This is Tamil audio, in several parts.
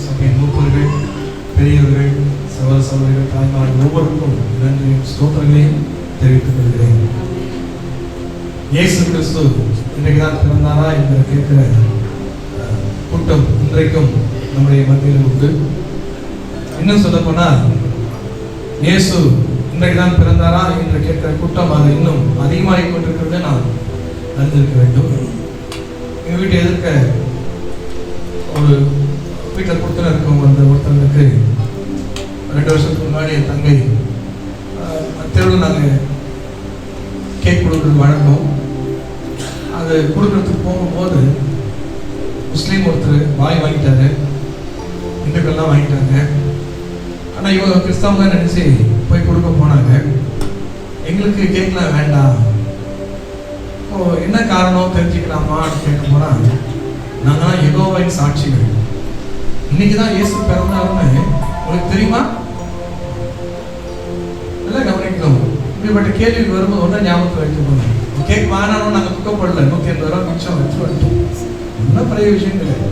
சபையின் மூப்பர்கள், பெரியவர்கள், சகோதர சகோதரிகள், தாய்மார்கள் ஒவ்வொருக்கும் நன்றியும் ஸ்தோத்திரங்களையும் தெரிவித்துக் கொள்கிறேன். இயேசு கிறிஸ்து இன்றைக்கு தான் பிறந்தாரா என்று கேட்கிற கூட்டம் இன்றைக்கும் நம்முடைய மத்தியில் உண்டு. இன்னும் சொல்ல போனால் இயேசு இன்றைக்கு தான் பிறந்தாரா என்று கேட்கிற கூட்டம் அது இன்னும் அதிகமாகிக் கொண்டிருக்கிறத நாம் அறிந்திருக்க வேண்டும். எங்கள் வீட்டை எதிர்க்க ஒரு வீட்டில் கொடுத்துன இருக்கவங்க அந்த ஒருத்தவங்களுக்கு 2 வருஷத்துக்கு முன்னாடி என் தங்கை தெருவில் நாங்கள் கேக் கொடுக்குறது வழங்கும். அது கொடுக்குறதுக்கு போகும்போது முஸ்லீம் ஒருத்தர் வாய் வாங்கிட்டாரு, இந்துக்கள்லாம் வாங்கிட்டாங்க. ஆனால் இவங்க கிறிஸ்தவங்க நினச்சி போய் கொடுக்க போனாங்க. எங்களுக்கு கேட்கலாம் வேண்டாம், என்ன காரணம் தெரிஞ்சுக்கலாமான்னு கேட்க போனால் நாங்களாம் யெகோவாவின் சாட்சிகள், இன்னைக்கு தான் இயேசு பிறந்தாருன்னு உங்களுக்கு தெரியுமா? எல்லாம் கவனிக்கணும். இப்படிப்பட்ட கேள்வி வரும்போது ஒன்றும் ஞாபகத்தில் வைக்கணும். கேக் வாங்கினாலும் நாங்கள் துக்கப்படல, 180 ரூபா மிச்சம் வச்சு வந்துட்டோம். ஒன்றும் பெரிய விஷயம் கிடையாது.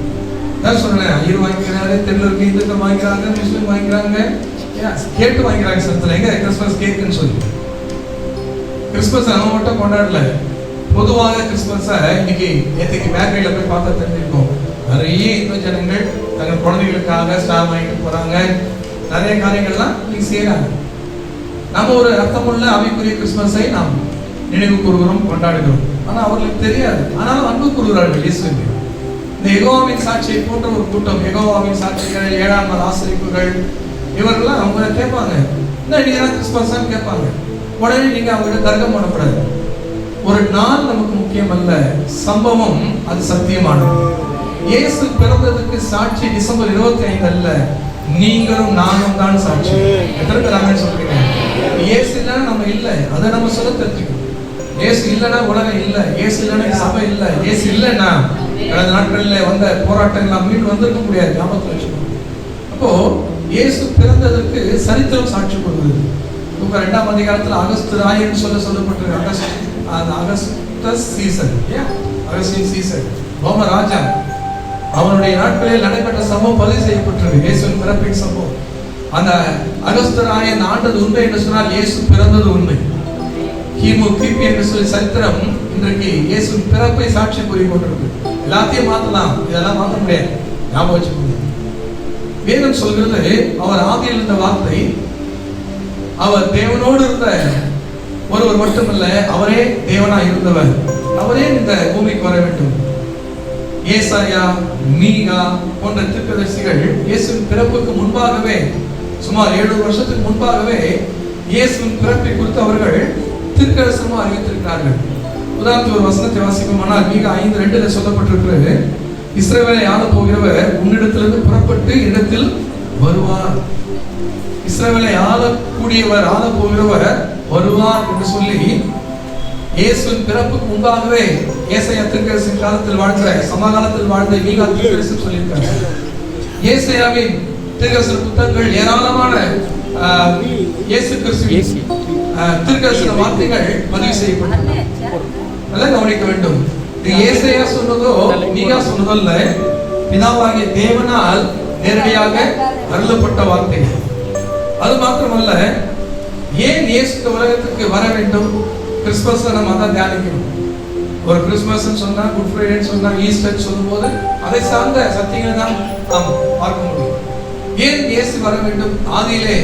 தான் சொல்றேன், ஐயர் வாங்கிக்கிறாரு, தெருவில் இருக்க இந்துக்கள் வாங்கிக்கிறாங்க, முஸ்லீம் வாங்கிக்கிறாங்க, கேட்டு வாங்கிக்கிறாங்க. சத்துல எங்க கிறிஸ்மஸ் கேக்குன்னு சொல்லி கிறிஸ்மஸ் நம்ம மட்டும் கொண்டாடல. பொதுவாக கிறிஸ்மஸை இன்னைக்கு நேற்றுக்கு பேக்கரியில போய் பார்த்தா தெரிஞ்சிருக்கோம். நிறைய இந்து ஜனங்கள் தங்கள் குழந்தைகளுக்காக ஸ்டார் வாங்கிட்டு போறாங்க, நிறைய காரியங்கள்லாம் இன்னைக்கு செய்யறாங்க. நம்ம ஒரு அர்த்தமுள்ள அவைக்குரிய கிறிஸ்மஸை நாம் நினைவு கூறுகிறோம், கொண்டாடுகிறோம். ஆனா அவர்களுக்கு தெரியாது. ஆனாலும் அன்பு கூறுகிறார்கள் இயேசுவை. இந்த யெகோவாவின் சாட்சியை போன்ற ஒரு கூட்டம், யெகோவாவின் சாட்சிகள், 7ஆம் நாள் ஆசிரியர்கள், இவர்கள்லாம் அவங்க கேட்பாங்க, என்ன நீங்க தான் கிறிஸ்மஸ் கேட்பாங்க. உடனே நீங்க அவங்ககிட்ட தர்க்கம் பண்ணக்கூடாது. ஒரு நாள் நமக்கு முக்கியம் அல்ல, சம்பவம் அது சத்தியமானது. இயேசு பிறந்ததுக்கு சாட்சி டிசம்பர் 25 அல்ல, நீங்களும் நானும் தான் சாட்சி. எத்தனை பேர் ஆமென் சொல்றீங்க? இயேசு இல்லைன்னா நம்ம இல்லை, அதை நம்ம சொல்ல தெரிஞ்சுக்கணும். இயேசு இல்லைன்னா உலகம் இல்லை, இயேசு இல்லைன்னா சபை இல்லை, இயேசு இல்லைன்னா கடந்த நாட்களில் வந்த போராட்டங்கள் மீண்டு வந்திருக்க முடியாது. ஞாபகத்தில் வச்சுக்கணும். அப்போ இயேசு பிறந்ததற்கு சரித்திரம் சாட்சி கொடுக்குது. 2ஆம் அதிகாரத்தில் அகஸ்து ராயன் சொல்லப்பட்டிருக்கு. அகஸ்டஸ் சீசர், அகஸ்டின் சீசர், ரோம ராஜா, அவனுடைய நாட்களில் நடைபெற்ற சம்பவம் பதிவு செய்யப்பட்டிருக்கு. இயேசுவின் பிறப்பின் சம்பவம். அந்த அகஸ்து ராயன் ஆண்டது உண்மை என்று சொன்னால் இயேசு பிறந்தது உண்மை. கிபி என்று சொல்லி சரித்திரம் இன்றைக்கு இயேசுவின் பிறப்பை சாட்சி கூறி கொண்டிருக்கு. எல்லாத்தையும் மாற்றலாம், இதெல்லாம் மாற்ற முடியாது. ஞாபகம் வச்சுக்கோங்க. வேதம் சொல்கிறது, அவர் ஆதியில் இருந்த வார்த்தை, அவர் தேவனோடு இருந்த ஒருவர் மட்டுமல்ல, அவரே தேவனாய் இருந்தவர், அவரே இந்த பூமிக்கு வர வேண்டும். ஏசாயா, மீகா போன்ற தீர்க்கதரிசிகள் இயேசுவின் பிறப்புக்கு முன்பாகவே, சுமார் 700 வருஷத்துக்கு முன்பாகவே இயேசுவின் பிறப்பை குறித்து அவர்கள் தீர்க்கதரிசனமா அறிவித்திருக்கிறார்கள். உதாரணத்துக்கு ஒரு வசனத்தை வாசிப்போமானால், மீகா 5:2 சொல்லப்பட்டிருக்கிறது, இஸ்ரவேலை ஆள போகிறவர் உன்னிடத்திலிருந்து புறப்பட்டு இடத்தில் வருவார். இஸ்ரவேலை ஆளக்கூடியவர், ஆள போகிறவர் வருவார் என்று சொல்லி இயேசுவின் பிறப்புக்கு முன்பாகவே ஏசாயா தீர்க்கதரிசியின் காலத்தில் வாழ்ந்த, சமகாலத்தில் வாழ்ந்த மீகா தீர்க்கதரிசி சொல்லியிருக்காங்க. ஏசாயாவின் தீர்க்கதரிசன புத்தகங்கள் ஏராளமான இயேசு கிறிஸ்துவின் தீர்க்கதரிசன வார்த்தைகள் பதிவு செய்யப்பட்டன. நல்லா கவனிக்க வேண்டும். ஏசாயா சொன்னதோ மீகா சொன்னதோ அல்ல, பிதாவாகிய தேவனால் நேரடியாக அருளப்பட்ட வார்த்தைகள். அது மாத்திரமல்ல, ஏன் இயேசு உலகத்துக்கு வர வேண்டும்? கிறிஸ்மஸ் நம்ம தான் தியானிக்கணும். ஒரு கிறிஸ்மஸ் சொன்னா, குட் ஃப்ரைடே சொன்னா, ஈஸ்டர் சொல்லும் போது அதை சார்ந்த சத்தியங்களை தான் நாம் பார்க்க முடியும். ஏன் இயேசு வர வேண்டும்? ஆதியிலே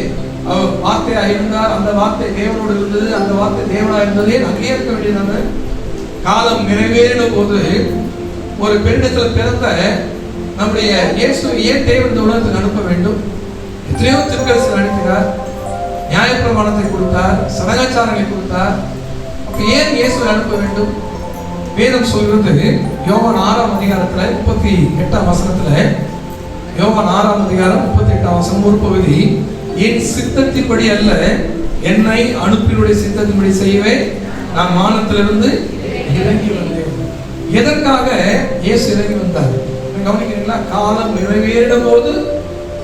வார்த்தையா இருந்தார், அந்த வார்த்தை தேவனோடு இருந்தது, அந்த வார்த்தை தேவனா இருந்ததே அங்கேயே இருக்க வேண்டியது. காலம் நிறைவேறின போது ஒரு பெண்ணிடத்தில் பிறந்த நம்முடைய இயேசு ஏன் தேவன் இந்த உலகத்துக்கு அனுப்ப வேண்டும்? எத்தனையோ தீர்க்கதரிசி அனுப்பினார், நியாயப்பிரமாணத்தை கொடுத்தார், சடங்காச்சாரங்களை கொடுத்தார். அப்ப ஏன் இயேசு அனுப்ப வேண்டும்? வேதம் சொல்கிறது, யோவான் 6ஆம் அதிகாரத்துல 38ஆம் வசனத்துல, யோவான் 6ஆம் அதிகாரம் 38ஆம் வசனம் ஒரு பகுதி, என் சித்தத்தின்படி அல்ல, என்னை அனுப்பினுடைய சித்தத்தின்படி செய்யவே நான் வானத்திலிருந்து இறங்கி வந்தேன். எதற்காக இயேசு இறங்கி வந்தார் கவனிக்கிறீங்களா? காலம் நிறைவேறின போது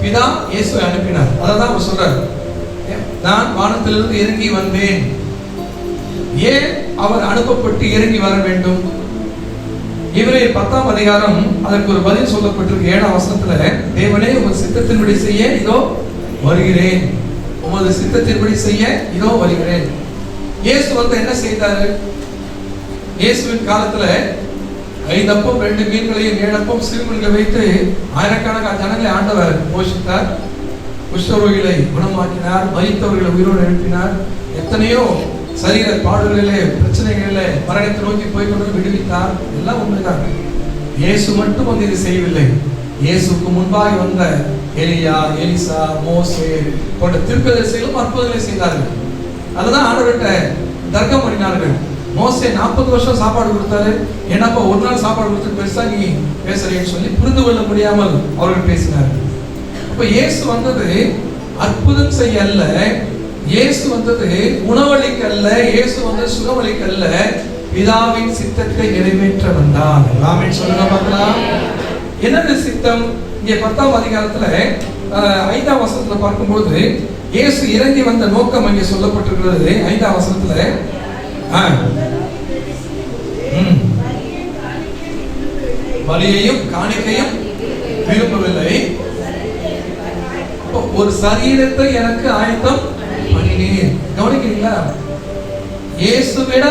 பிதா இயேசுவை அனுப்பினார். அதான் அவர் சொல்றார், நான் வானத்திலிருந்து இறங்கி வந்தேன். ஏன் அவர் அனுப்பப்பட்டு இறங்கி வர வேண்டும்? எபிரேயர் 10ஆம் அதிகாரம் அதற்கு ஒரு பதில் சொல்லப்பட்டிருக்கு. 7ஆம் வசனத்துல, தேவனே உமது சித்தத்தின்படி செய்ய இதோ வருகிறேன், உமது சித்தத்தின்படி செய்ய இதோ வருகிறேன். இயேசு வந்து என்ன செய்தாரு? இயேசுவின் காலத்துல 5 அப்பம் 2 மீன்களையும் 7 அப்பம் சிறுமீன்களை வைத்து ஆயிரக்கணக்கான ஜனங்களை ஆண்டவர் போஷித்தார். குஷ்டரோகிகளை குணமாக்கினார், மரித்தவர்களை உயிரோடு எழுப்பினார். எத்தனையோ சரீர பாடுகளிலே பிரச்சனைகளிலே மரணத்தை நோக்கி போய்கொண்டு விடுவித்தார். எல்லாம் உண்மைதான். இயேசு மட்டும் வந்து இது செய்யவில்லை. இயேசுக்கு முன்பாக வந்த எலியா, எலிசா, மோசே போன்ற தீர்க்கதரிசிகளும் அற்புதங்களை செய்தார்கள். அதுதான் ஆண்டவர்கிட்ட தர்க்கம் பண்ணினார்கள். மோசே 40 வருஷம் சாப்பாடு கொடுத்தாரு, என்னப்பா ஒரு நாள் சாப்பாடு கொடுத்து பெருசா நீ பேசுறேன்னு சொல்லி புரிந்து கொள்ள முடியாமல் அவர்கள் பேசினார்கள். அப்ப இயேசு வந்தது அற்புதம் செய்ய அல்ல, இயேசு வந்தது உணவளிக்க அல்ல, இயேசு வந்து சுகமளிக்க அல்ல, பிதாவின் சித்தத்தை நிறைவேற்ற வந்தார். ஆமென் சொல்லுங்க பார்க்கலாம். என்னது சித்தம்? இங்கே 10ஆம் அதிகாரத்துல 5ஆம் வசனத்துல பார்க்கும்போது இயேசு இறங்கி வந்த நோக்கம் அங்கே சொல்லப்பட்டிருக்கிறது. 5ஆம் வசனத்துல பலியையும் காணிக்கையும் விரும்பவில்லை, ஒரு சரீரத்தை எனக்கு ஆயத்தம் பண்ணினேன். கவனிக்கிறீங்களா? இயேசுவிட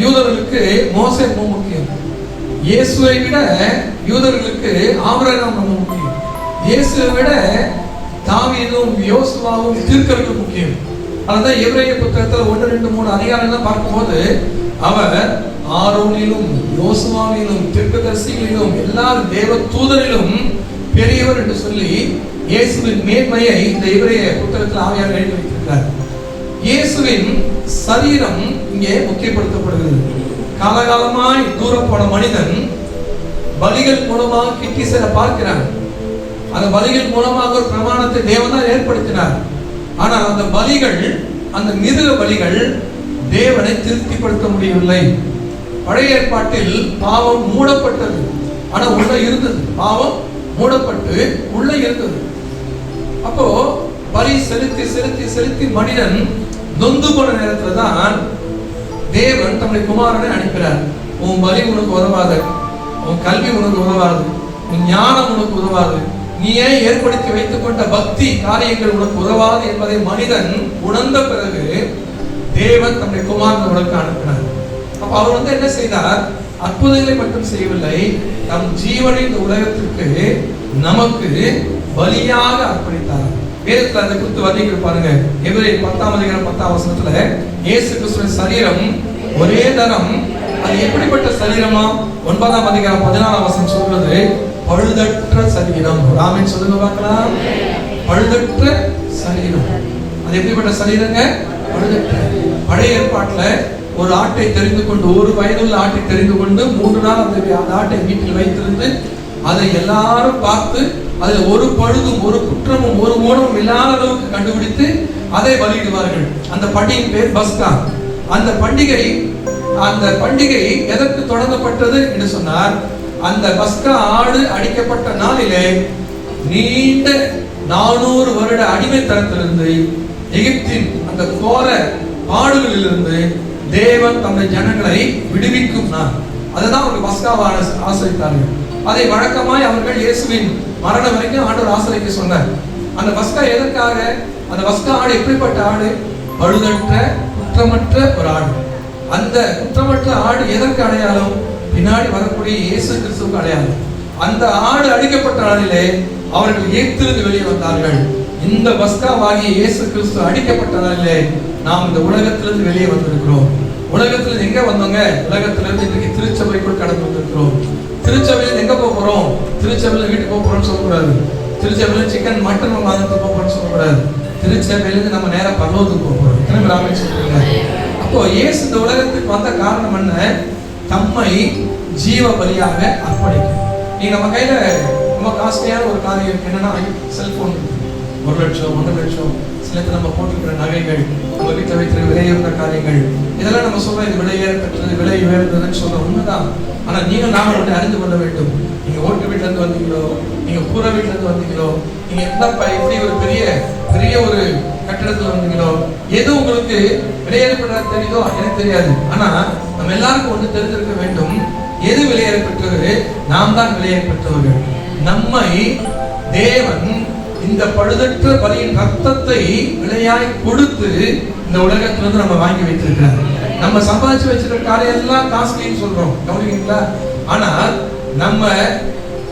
யூதர்களுக்கு மோசே ரொம்ப முக்கியம், இயேசுவை விட யூதர்களுக்கு ஆபிரகாம் ரொம்ப முக்கியம், இயேசுவை விட தாவீதும் யோசுவாவும் தீர்க்கதரிசிகளும் முக்கியம். அதுதான் எபிரேயர் புத்தகத்தில் 1, 2, 3 அதிகாரங்கள் பார்க்கும்போது அவர் ஆரோனிலும் யோசுவாவிலும் தீர்க்கதரிசிகளிலும் எல்லா தேவ தூதரிலும் பெரியவர் என்று சொல்லி இயேசுவின் மேன்மையை இந்த எபிரேயர் புத்தகத்தில் ஆவியானவர் எழுதி வைத்திருக்கிறார். இயேசுவின் சரீரம் இங்கே முக்கியப்படுத்தப்படுகிறது. காலகாலமாய் தூரம் போன மனிதன் பலிகள் மூலமாக கிட்டி செல்ல பார்க்கிறான். அந்த பலிகள் மூலமாக ஒரு பிரமாணத்தை தேவன் ஏற்படுத்தினார். ஆனால் அந்த பலிகள், அந்த மிருக பலிகள் தேவனை திருப்திப்படுத்த முடியவில்லை. பழைய ஏற்பாட்டில் பாவம் மூடப்பட்டது, ஆனா உள்ள இருந்தது. பாவம் மூடப்பட்டு உள்ள இருந்தது. அப்போ பலி செலுத்தி செலுத்தி செலுத்தி மனிதன் நொந்து போன நேரத்துல தான் தேவன் தம்முடைய குமாரனை அனுப்பினார். உன் பலி உனக்கு உதவாது, உன் கல்வி உனக்கு உதவாது, உன் ஞானம் உனக்கு உதவாது, நீயே ஏற்படுத்தி வைத்துக் கொண்ட பக்தி காரியங்கள் உனக்கு உதவாது என்பதை மனிதன் உணர்ந்த பிறகு தேவன் தம்முடைய குமாரனை உனக்கு அனுப்பினார். அப்ப அவர் வந்து என்ன செய்தார்? அற்புதங்களை மட்டும் செய்யவில்லை, தம் ஜீவனை இந்த உலகத்திற்கு நமக்கு பலியாக அர்ப்பணித்தார். வேதத்துல அந்த குறித்து வர்ணிக்க பாருங்க. எபிரேயர் 10ஆம் அதிகாரம் 10ஆம் வசனத்துல இயேசு கிறிஸ்துவின் சரீரம் ஒரே தரம். அது எப்படிப்பட்ட சரீரமா? 9ஆம் அதிகாரம் 14ஆம் வசனம் சொல்றது பழுதற்ற சரீரம். ஆமென் சொல்லுங்க பார்க்கலாம். பழுதற்ற சரீரம். அது எப்படிப்பட்ட சரீரங்க? பழுதற்ற. பழைய ஏற்பாட்டுல ஒரு ஆட்டை தெரிந்து கொண்டு, ஒரு வயதுள்ள ஆட்டை தெரிந்து கொண்டு 3 நாள் அந்த ஆட்டை வீட்டில் வைத்திருந்து அதை எல்லாரும் பார்த்து அதுல ஒரு பழுதும் ஒரு குற்றமும் ஒரு ஊனமும் இல்லாத அளவுக்கு கண்டுபிடித்து அதை பலியிடுவார்கள். அந்த பண்டிகையின் பேர் பஸ்கா. அந்த பண்டிகை எதற்கு தொடங்கப்பட்டது என்று சொன்னார், அந்த பஸ்கா ஆடு அடிக்கப்பட்ட நாளிலே நீண்ட 400 வருட அடிமைத்தனத்திலிருந்து, எகிப்தின் அந்த கோர பாடுகளிலிருந்து தேவன் தம்முடைய ஜனங்களை விடுவிக்கும் நாள். அதுதான் அவர்கள் பஸ்காவை ஆசரித்தார்கள். அதை வழக்கமாய் அவர்கள் இயேசுவின் மரணம் வரைக்கும் ஆண்டவர் ஆசரிக்க சொன்னார். அந்த பஸ்கா எதற்காக? அந்த பஸ்கா ஆடு எப்படிப்பட்ட ஆடு? பழுதற்ற குற்றமற்ற ஒரு ஆடு. அந்த குற்றமற்ற ஆடு எதற்கு அடையாளம்? பின்னாடி வரக்கூடிய இயேசு கிறிஸ்துவுக்கு அடையாளம். அந்த ஆடு அடிக்கப்பட்ட நாளிலே அவர்கள் எகிப்திலிருந்து வெளியே வந்தார்கள். இந்த பஸ்காவாகிய இயேசு கிறிஸ்து அடிக்கப்பட்ட நாளிலே நாம் இந்த உலகத்திலிருந்து வெளியே வந்திருக்கிறோம். உலகத்திலிருந்து எங்க வந்தோங்க? உலகத்திலிருந்து இன்றைக்கு திருச்சபைக்குள் கடந்து வந்திருக்கிறோம். திருச்சபையில எங்க போறோம்? திருச்சபையில வீட்டுக்கு போறோம்னு சொல்லக்கூடாது. திருச்சபையில சிக்கன் மட்டன் வாங்கறதுக்கு போறோம்னு சொல்லக்கூடாது. திருச்சபையிலிருந்து நம்ம நேரா பரலோகத்துக்கு போறோம். எத்தனை பேர் ஆமென் சொல்றீங்க? அப்போ இயேசு இந்த உலகத்துக்கு வந்த காரணம் என்ன? தம்மை ஜீவ பலியாக அர்ப்பணிக்க. நீங்க நம்ம கையில ரொம்ப காஸ்ட்லியான ஒரு காரியம் என்னன்னா செல்போன். 1 லட்சம் 1.5 லட்சம், சில நம்ம போட்டுக்கிற நகைகள், நம்ம வீட்டில் வைத்திருக்கிற விலையுற காரியங்கள், இதெல்லாம் நம்ம சொல்றோம் இது விலையேற பெற்றது, விலை உயர்ந்ததுன்னு சொல்றோம். உண்மைதான். ஆனா நீங்க நாம ஒன்று அறிந்து கொள்ள வேண்டும். நீங்க ஓட்டு வீட்டுல இருந்து வந்தீங்களோ, நீங்க கூரை வீட்டுல இருந்து வந்தீங்களோ, நீங்க எப்படி ஒரு பெரிய ஒரு கட்டிடத்துல வந்தீங்களோ, எது உங்களுக்கு விலையேறப்பட தெரியுதோ எனக்கு தெரியாது. ஆனா நம்ம எல்லாருக்கும் ஒன்று தெரிஞ்சிருக்க வேண்டும். எது விலையேற பெற்றது? நாம் தான் விலையேற பெற்றவர்கள். நம்மை தேவன் இந்த பழுதற்ற பலியின் ரத்தத்தை விலையாய் கொடுத்து இந்த உலகத்திலிருந்து நம்ம வாங்கி வைத்திருக்கிறார். நம்ம சம்பாதிச்சு வச்சிருக்க காரியம் எல்லாம் காஸ்ட்லின்னு சொல்றோம், கவனிக்கிறீங்களா? ஆனா நம்ம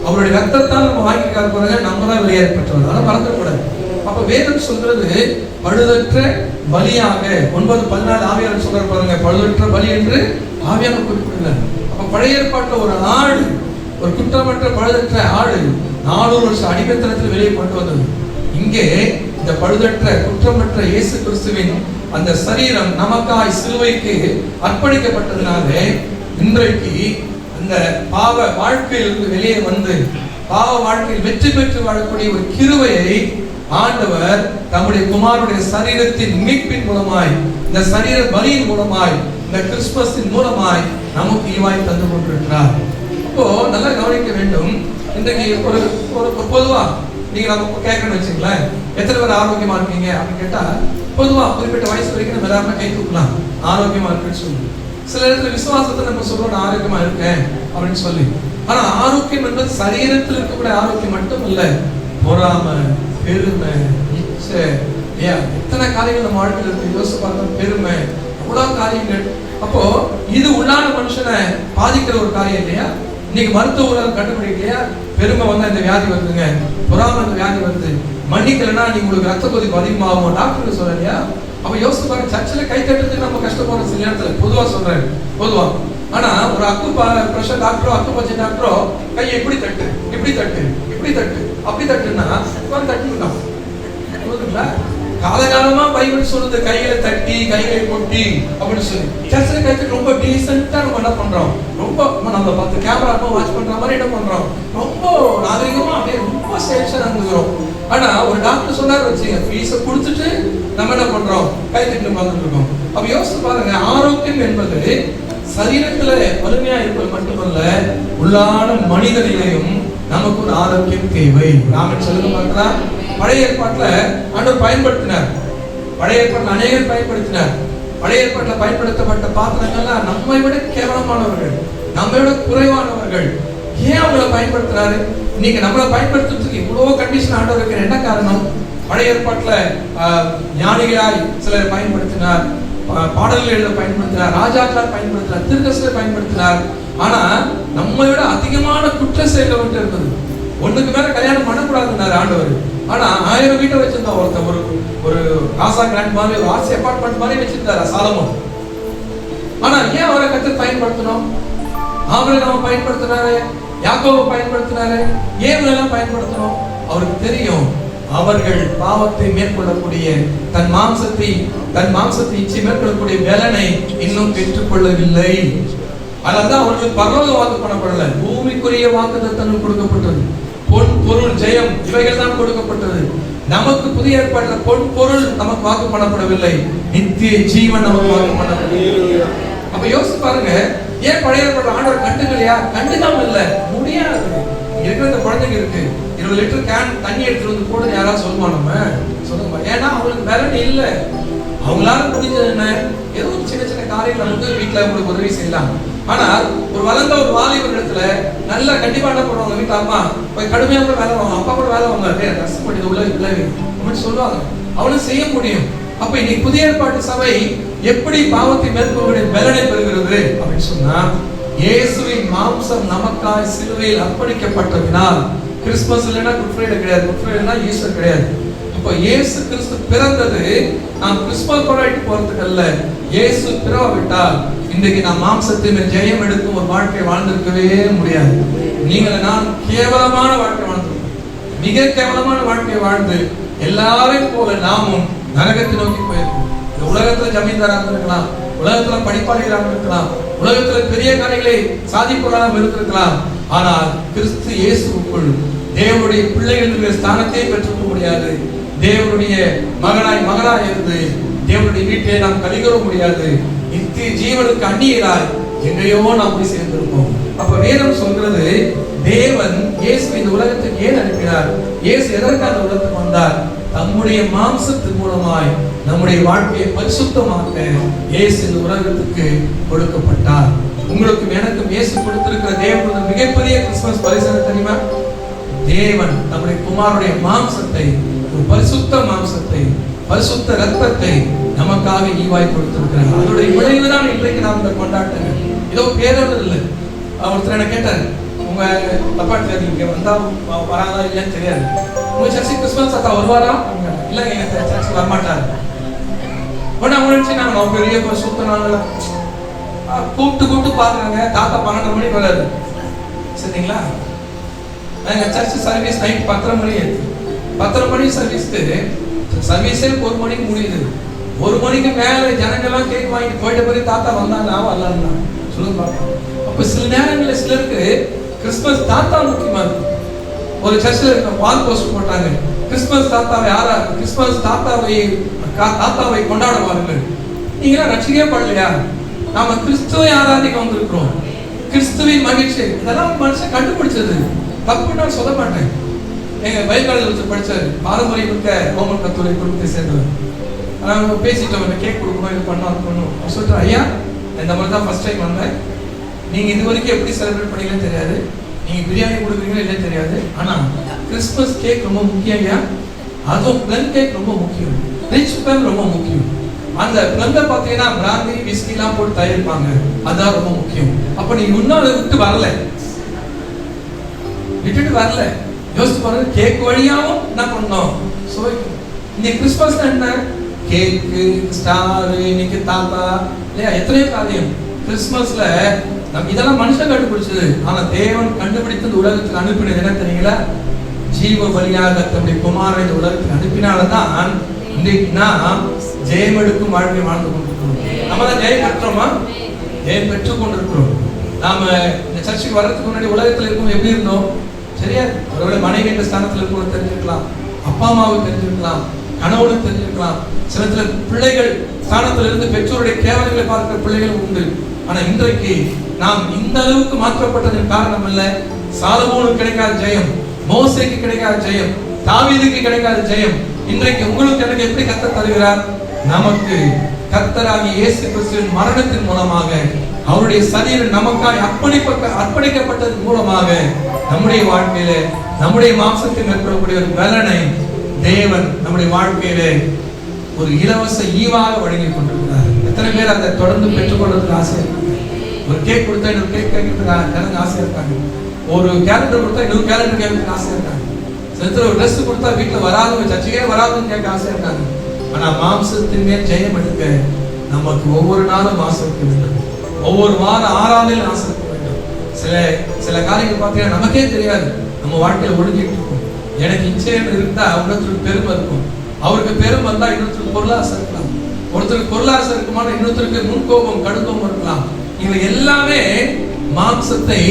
அவருடைய ரத்தத்தால் நம்ம வாங்கிக்காத பிறகு நம்ம தான் விலையேற பெற்றவர்கள். அதெல்லாம் மறந்துடக்கூடாது. அப்ப வேதம் சொல்றது பழுதற்ற பலியாக 9:14 ஆவியானவர் சொல்ற பாருங்க, பழுதற்ற பலி என்று ஆவியானவர் குறிப்பிடுறார். அப்ப பழைய ஏற்பாட்டுல ஒரு ஆடு, ஒரு குற்றமற்ற பழுதற்ற ஆடு 400 வருஷம் அடிமைத்தனத்தில் வெளியே கொண்டு வந்தது. இங்கே இந்த பழுதற்ற குற்றமற்ற இயேசு கிறிஸ்துவின் அந்த சரீரம் நமக்காய் சிலுவைக்கு அர்ப்பணிக்கப்பட்டதுனால இன்றைக்கு அந்த பாவ வாழ்க்கையிலிருந்து வெளியே வந்து பாவ வாழ்க்கையில் வெற்றி பெற்று வாழக்கூடிய ஒரு கிருபையை ஆண்டவர் தம்முடைய குமாரனுடைய சரீரத்தின் மீட்பின் மூலமாய், இந்த சரீர பலியின் மூலமாய், இந்த கிறிஸ்துமஸின் மூலமாய் நமக்கு ஈவாய் தந்து கொண்டிருக்கிறார். இப்போ நல்லா கவனிக்க வேண்டும். இன்றைக்கு ஒரு பொதுவா நீங்க நம்ம கேட்கணும்னு வச்சுங்களேன், எத்தனை பேர் ஆரோக்கியமா இருக்கீங்க அப்படின்னு கேட்டா பொதுவா குறிப்பிட்ட வயசு வரைக்கும் நம்ம எல்லாருமே கை தூக்கலாம், ஆரோக்கியமா இருக்குன்னு சொல்லி. சில இடத்துல விசுவாசத்தை நம்ம சொல்றோம், நான் ஆரோக்கியமா இருக்கேன் அப்படின்னு சொல்லி. ஆனா ஆரோக்கியம் என்பது சரீரத்தில் இருக்கக்கூடிய ஆரோக்கியம் மட்டும் இல்ல, பொறாமை, பெருமை, இச்சை, எத்தனை காரியங்கள் நம்ம வாழ்க்கையில் இருக்கு. யோசிச்சு பார்த்தா பெருமை, அவ்வளவு காரியங்கள். அப்போ இது உள்ளான மனுஷனை பாதிக்கிற ஒரு காரியம் இல்லையா? இன்னைக்கு மருத்துவ உலகம் கண்டுபிடிக்கலையா? பெருமை வந்தா இந்த வியாதி வருதுங்க, பொறாமை இந்த வியாதி வருது, மன்னிக்கலன்னா நீங்க உங்களுக்கு ரத்த கொதிப்பு அதிகமாகும் டாக்டர் சொல்லலையா? அப்ப யோசிச்சு பாருங்க, சர்ச்சில் கை தட்டுறதுக்கு நம்ம கஷ்டப்படுற சில நேரத்துல, பொதுவா சொல்றேன் பொதுவா. ஆனா ஒரு பிரஷர் டாக்டரோ அக்குபஞ்சர் டாக்டரோ கை எப்படி தட்டு, இப்படி தட்டு, இப்படி தட்டு, அப்படி தட்டுன்னா தட்டுலாம். காலகாலமா பைபிள் சொல்லுது கைகளை தட்டி கைகளை கொட்டி அப்படின்னு சொல்லி. சர்ச்சில் கை தட்டி ரொம்ப டீசென்ட்டா நம்ம என்ன பண்றோம், ரொம்ப நம்ம பார்த்து கேமரா வாட்ச் பண்ற மாதிரி என்ன பண்றோம், ரொம்ப நாகரிகமா அப்படியே ரொம்ப சேல்ஸா நடந்துக்கிறோம். ஆனா ஒரு டாக்டர் சொன்னாரு வச்சுங்க, ஃபீஸை கொடுத்துட்டு நம்ம என்ன பண்றோம், கை தட்டு பார்த்துட்டு இருக்கோம். அப்ப யோசிச்சு பாருங்க, ஆரோக்கியம் என்பது சரீரத்துல வலிமையா இருப்பது மட்டுமல்ல, உள்ளான மனிதனிலையும் நமக்கு ஒரு ஆரோக்கியம் தேவை. ராமன் சொல்லுங்க பார்க்கலாம். பழைய ஏற்பாட்டுல ஆண்டவர் பயன்படுத்தினார், பழைய ஏற்பாட்டுல அநேகர் பயன்படுத்தினார். பழைய ஏற்பாட்டுல பயன்படுத்தப்பட்ட பாத்திரங்கள்லாம் நம்மை விட கேவலமானவர்கள், நம்மை விட குறைவானவர்கள். ஏன் அவங்களை பயன்படுத்துறாரு? நீங்க நம்மளை பயன்படுத்துறதுக்கு இவ்வளவு கண்டிஷன் ஆண்டவர் இருக்கிற என்ன காரணம்? பழைய ஏற்பாட்டுல ஞானிகளாய் சிலர் பயன்படுத்தினார், பாடல்கள் எழுத பயன்படுத்தினார், ராஜாக்களால் பயன்படுத்தினார், தீர்க்கதரிசிகளை பயன்படுத்தினார். ஆனா நம்மை விட அதிகமான குற்ற செயல்கள் வந்து இருந்தது. ஒண்ணுக்கு மேல கல்யாணம் பண்ணக்கூடாதுன்னாரு ஆண்டவர். ஆனா 1000 வீட்டை வச்சிருந்தா ஒருத்தர், ஒரு காசா கிராண்ட் மாதிரி, ஒரு ஆர்சி அபார்ட்மெண்ட் மாதிரி வச்சிருந்தாரு சாலமோன். ஆனா ஏன் அவரை கர்த்தர் பயன்படுத்தணும்? ஆபிரகாம் பயன்படுத்தினாரு, யாக்கோபை பயன்படுத்தினாரு, ஏன் எல்லாம் பயன்படுத்தணும்? அவருக்கு தெரியும் அவர்கள் பாவத்தை மேற்கொள்ளக்கூடிய தன் மாம்சத்தை இச்சை மேற்கொள்ளக்கூடிய பலனை இன்னும் பெற்றுக்கொள்ளவில்லை. அதனால்தான் அவர்களுக்கு பரலோக வாக்கு பண்ணப்படல, பூமிக்குரிய வாக்குத்தத்தங்கள் கொடுக்கப்பட்டது. பொன் பொருள் ஜெயம் இவைகள் தான் கொடுக்கப்பட்டது. நமக்கு புதிய ஏற்பாட்டுல பொன் பொருள் நமக்கு வாக்கு பண்ணப்படவில்லை, நித்திய ஜீவன் நமக்கு வாக்கு பண்ணப்படவில்லை. அப்ப யோசிச்சு பாருங்க, ஏன் பழைய ஏற்பாட்டுல ஆண்டவர் கண்டுக்கலையா? கண்டுக்காம இல்ல, முடியாது. இருக்கிற இந்த குழந்தைங்க இருக்கு, 20 லிட்டர் கேன் தண்ணி எடுத்துட்டு வந்து கூட யாராவது சொல்லுமா? நம்ம சொல்லுங்க. ஏன்னா அவங்களுக்கு பலன் இல்லை. அவங்களால முடிஞ்சது என்ன? ஏதோ ஒரு சின்ன சின்ன காரியங்கள் வந்து வீட்டுல உங்களுக்கு உதவி செய்யலாம். ஆனால் ஒரு வளர்ந்த ஒரு வாலிபர் இடத்துல நல்லா கண்டிப்பா என்ன பண்ணுவாங்க, வீட்டுல அம்மா போய் கடுமையா கூட வேலை வாங்க, அப்பா கூட வேலை வாங்க, கஷ்டப்பட்டு உள்ள அப்படின்னு சொல்லுவாங்க. அவளும் செய்ய முடியும். அப்ப இன்னைக்கு புதிய ஏற்பாட்டு சபை எப்படி பாவத்தை மேற்கொள்ளக்கூடிய பலனை பெறுகிறது அப்படின்னு சொன்னா, இயேசுவின் மாம்சம் நமக்காய் சிலுவையில் அர்ப்பணிக்கப்பட்டதினால். கிறிஸ்துமஸ் இல்லைன்னா குட் ஃப்ரைடே கிடையாது, குட் ஃப்ரைடேனா ஈஸ்டர் கிடையாது. அப்ப இயேசு கிறிஸ்து பிறந்தது நாம் கிறிஸ்துமஸ் கொண்டாடி போறதுக்கு அல்ல. இயேசு பிறவாவிட்டால் இன்றைக்கு நாம் மாம்சத்தின் ஜெயம் எடுக்கும் ஒரு வாழ்க்கை வாழ்ந்திருக்கவே முடியாது. நீங்கள் நான் கேவலமான வாழ்க்கை வாழ்ந்திருக்கோம், மிக கேவலமான வாழ்க்கை வாழ்ந்து எல்லாரையும் போல நாமும் நரகத்தை நோக்கி போயிருக்கோம். இந்த உலகத்துல ஜமீன்தாராக இருக்கலாம், உலகத்துல படிப்பாளிகளாக இருக்கலாம், உலகத்துல பெரிய காரியங்களை சாதிப்பவர்களாக இருந்திருக்கலாம். ஆனால் கிறிஸ்து இயேசுவுக்குள் தேவனுடைய பிள்ளைகளுடைய ஸ்தானத்தை பெற்றுக்க முடியாது. தேவனுடைய மகனாய் இருந்து தேவனுடைய வீட்டை நாம் கலிகர முடியாது. நித்திய ஜீவனுக்கு அந்நியராய் எங்கேயோ நாம் போய் சேர்ந்திருப்போம். அப்ப வேதம் சொல்றது, தேவன் இயேசு இந்த உலகத்துக்கு ஏன் அனுப்பினார்? இயேசு எதற்காக உலகத்துக்கு வந்தார்? தம்முடைய மாம்சத்தின் மூலமாய் நம்முடைய வாழ்க்கையை பரிசுத்தமாக்க இயேசு இந்த உலகத்துக்கு கொடுக்கப்பட்டார். உங்களுக்கும் எனக்கும் இயேசு கொடுத்திருக்கிற தேவனுடைய மிகப்பெரிய கிறிஸ்துமஸ் பரிசு தெரியுமா? தேவன் நம்முடைய குமாரனுடைய மாம்சத்தை, ஒரு பரிசுத்த மாம்சத்தை, பரிசுத்த ரத்தத்தை நமக்காக ஈவாய் கொடுத்திருக்கிறார். அதோடைய விளைவுதான் இன்றைக்கு நாம் இந்த கொண்டாட்டங்கள். ஏதோ பேரவர் இல்லை. ஒருத்தர் என்ன கேட்டார், உங்க தப்பா தெரியுங்க வந்தா வராதா இல்லைன்னு தெரியாது, உங்க சர்ச்சை கிறிஸ்துமஸ் தாத்தா வருவாரா? இல்ல எங்க சர்ச்சை வரமாட்டாரு. நாங்க பெரிய பரிசுத்த நாங்கள கூப்பிட்டு பாக்குறாங்க. தாத்தா 12 மணிக்கு வராது. சரிங்களா? நாங்க சர்ச் சர்வீஸ் நைட் 10:30 மணி இருக்கு. 10:30 மணி சர்வீஸ்க்கு சர்வீஸே 1 மணிக்கு முடியுது. 1 மணிக்கு மேல ஜனங்கள்லாம் கேக் வாங்கிட்டு போயிட்ட பிறகு தாத்தா வந்தாங்க வரலான்னா சொல்லுங்க பார்ப்போம். அப்ப சில நேரங்களில் சிலருக்கு கிறிஸ்துமஸ் தாத்தா முக்கியமா இருக்கு. ஒரு சர்ச்சில் இருக்க வால் போஸ்ட் போட்டாங்க, கிறிஸ்துமஸ் தாத்தாவை கிறிஸ்துமஸ் தாத்தாவை கொண்டாடுவார்கள். நீங்களா ரட்சிக்கவே படலையா? நாம கிறிஸ்துவை ஆராதிக்க வந்திருக்கிறோம். கிறிஸ்துவின் மகிழ்ச்சி இதெல்லாம் மனுஷன் கண்டுபிடிச்சது. தப்புன்னு சொல்ல மாட்டேன். எங்க வயல்காலில் வச்சு படிச்சாரு, பாரம்பரிய மிக்க ரோமன் கத்தோலிக்க குடும்பத்தை சேர்ந்தவர். ஆனால் பேசிட்டோம், கேக் கொடுக்கணும், இது பண்ணணும், அது பண்ணணும். அவர் சொல்லிட்டு, ஐயா இந்த மாதிரி தான் ஃபர்ஸ்ட் டைம் வந்தேன். நீங்க இது வரைக்கும் எப்படி செலிப்ரேட் பண்ணீங்கன்னு தெரியாது, நீங்க பிரியாணி கொடுக்குறீங்களோ இல்லைன்னு தெரியாது, ஆனா கிறிஸ்துமஸ் கேக் ரொம்ப முக்கியம் ஐயா. அதுவும் பிளம் கேக் ரொம்ப முக்கியம், ரிச் பிளம் ரொம்ப முக்கியம். அந்த பிளம்ல பாத்தீங்கன்னா பிராந்தி விஸ்கி எல்லாம் போட்டு தயாரிப்பாங்க, அதான் ரொம்ப முக்கியம். அப்ப நீங்க இன்னும் அதை விட்டுட்டு வரல. யோசிச்சு பாருங்க, கேக் வழியாவும் என்ன பண்ணோம், சுவைக்கும். இந்த கிறிஸ்துமஸ் என்ன, கேக்கு, ஸ்டார், இன்னைக்கு தாத்தா இல்லையா, எத்தனையோ காரியம். கிறிஸ்துமஸ்ல நம்ம இதெல்லாம் மனுஷன் கண்டுபிடிச்சது, ஆனா தேவன் கண்டுபிடித்து இந்த உலகத்துக்கு அனுப்பினது என்ன தெரியுங்களா? ஜீவ பலியாக தன்னுடைய குமாரனை இந்த உலகத்துக்கு அனுப்பினால்தான் இன்றைக்கு நாம் ஜெயம் எடுக்கும் வாழ்க்கை வாழ்ந்து கொண்டிருக்கிறோம். நம்ம தான் ஜெயம் பெற்றோமா? ஜெயம் பெற்றுக் கொண்டிருக்கிறோம். நாம இந்த சர்ச்சுக்கு வர்றதுக்கு முன்னாடி உலகத்துல இருக்கும் எப்படி இருந்தோம்? சரியா? ஒருவேளை மனைவி என்ற ஸ்தானத்தில் இருக்கணும் தெரிஞ்சிருக்கலாம், அப்பா அம்மாவுக்கு தெரிஞ்சிருக்கலாம், கணவனுக்கு தெரிஞ்சிருக்கலாம். சில பிள்ளைகள் ஸ்தானத்தில் இருந்து பெற்றோருடைய கேவலங்களை பார்க்கிற பிள்ளைகள் உண்டு. ஆனா இன்றைக்கு நாம் இந்த அளவுக்கு மாற்றப்பட்டதன் காரணம் அல்ல, சாலமோனுக்கு கிடைக்காத ஜெயம், மோசேக்கு கிடைக்காத ஜெயம், தாவீதுக்கு கிடைக்காத ஜெயம் இன்றைக்கு உங்களுக்கு எனக்கு எப்படி கர்த்தர் தருகிறார்? நமக்கு கர்த்தராகிய இயேசு கிறிஸ்துவின் மரணத்தின் மூலமாக, அவருடைய சரீரம் நமக்காய் அர்ப்பணிக்கப்பட்டதன் மூலமாக நம்முடைய வாழ்க்கையில நம்முடைய மாம்சத்தை மேற்கொள்ளக்கூடிய ஒரு பலனை தேவன் நம்முடைய வாழ்க்கையில ஒரு இலவச ஈவாக வழங்கி கொண்டிருக்கிறார். எத்தனை பேர் அதை தொடர்ந்து பெற்றுக்கொள்றதுக்கு ஆசை இருக்காங்க? ஒரு கேக் கொடுத்தா இன்னொரு கேக் கேட்கறதுக்கு ஆசையா இருக்காங்க. ஒரு கேலண்டர் கொடுத்தா இன்னொரு கேலண்டர் கேட்கறதுக்கு ஆசையா இருக்காங்க. சில ஒரு ட்ரெஸ் கொடுத்தா வீட்டுல வராதுங்க, சர்ச்சைக்கே வராதுன்னு கேட்க ஆசையா இருக்காங்க. ஆனா மாம்சத்தின் மேல் ஜெயம் எடுக்க நமக்கு ஒவ்வொரு நாளும் ஆசை இருக்க வேண்டும், ஒவ்வொரு வாரம் ஆராதனையில் ஆசை இருக்க வேண்டும். சில காரியங்கள் பார்த்தீங்கன்னா நமக்கே தெரியாது, நம்ம வாழ்க்கையில ஒழுங்கிட்டு இருக்கும். எனக்கு இச்சைன்னு இருந்தா இன்னொருத்தருக்கு பெருமை இருக்கும், அவருக்கு பெருமை வந்தா இன்னொருத்தருக்கு பொருளாசை இருக்கலாம், ஒருத்தருக்கு பொருளாசை இருக்குமான இன்னொருத்தருக்கு முன்கோபம் கடுக்கோபம் இருக்கலாம். இவை எல்லாமே மாம்சத்தை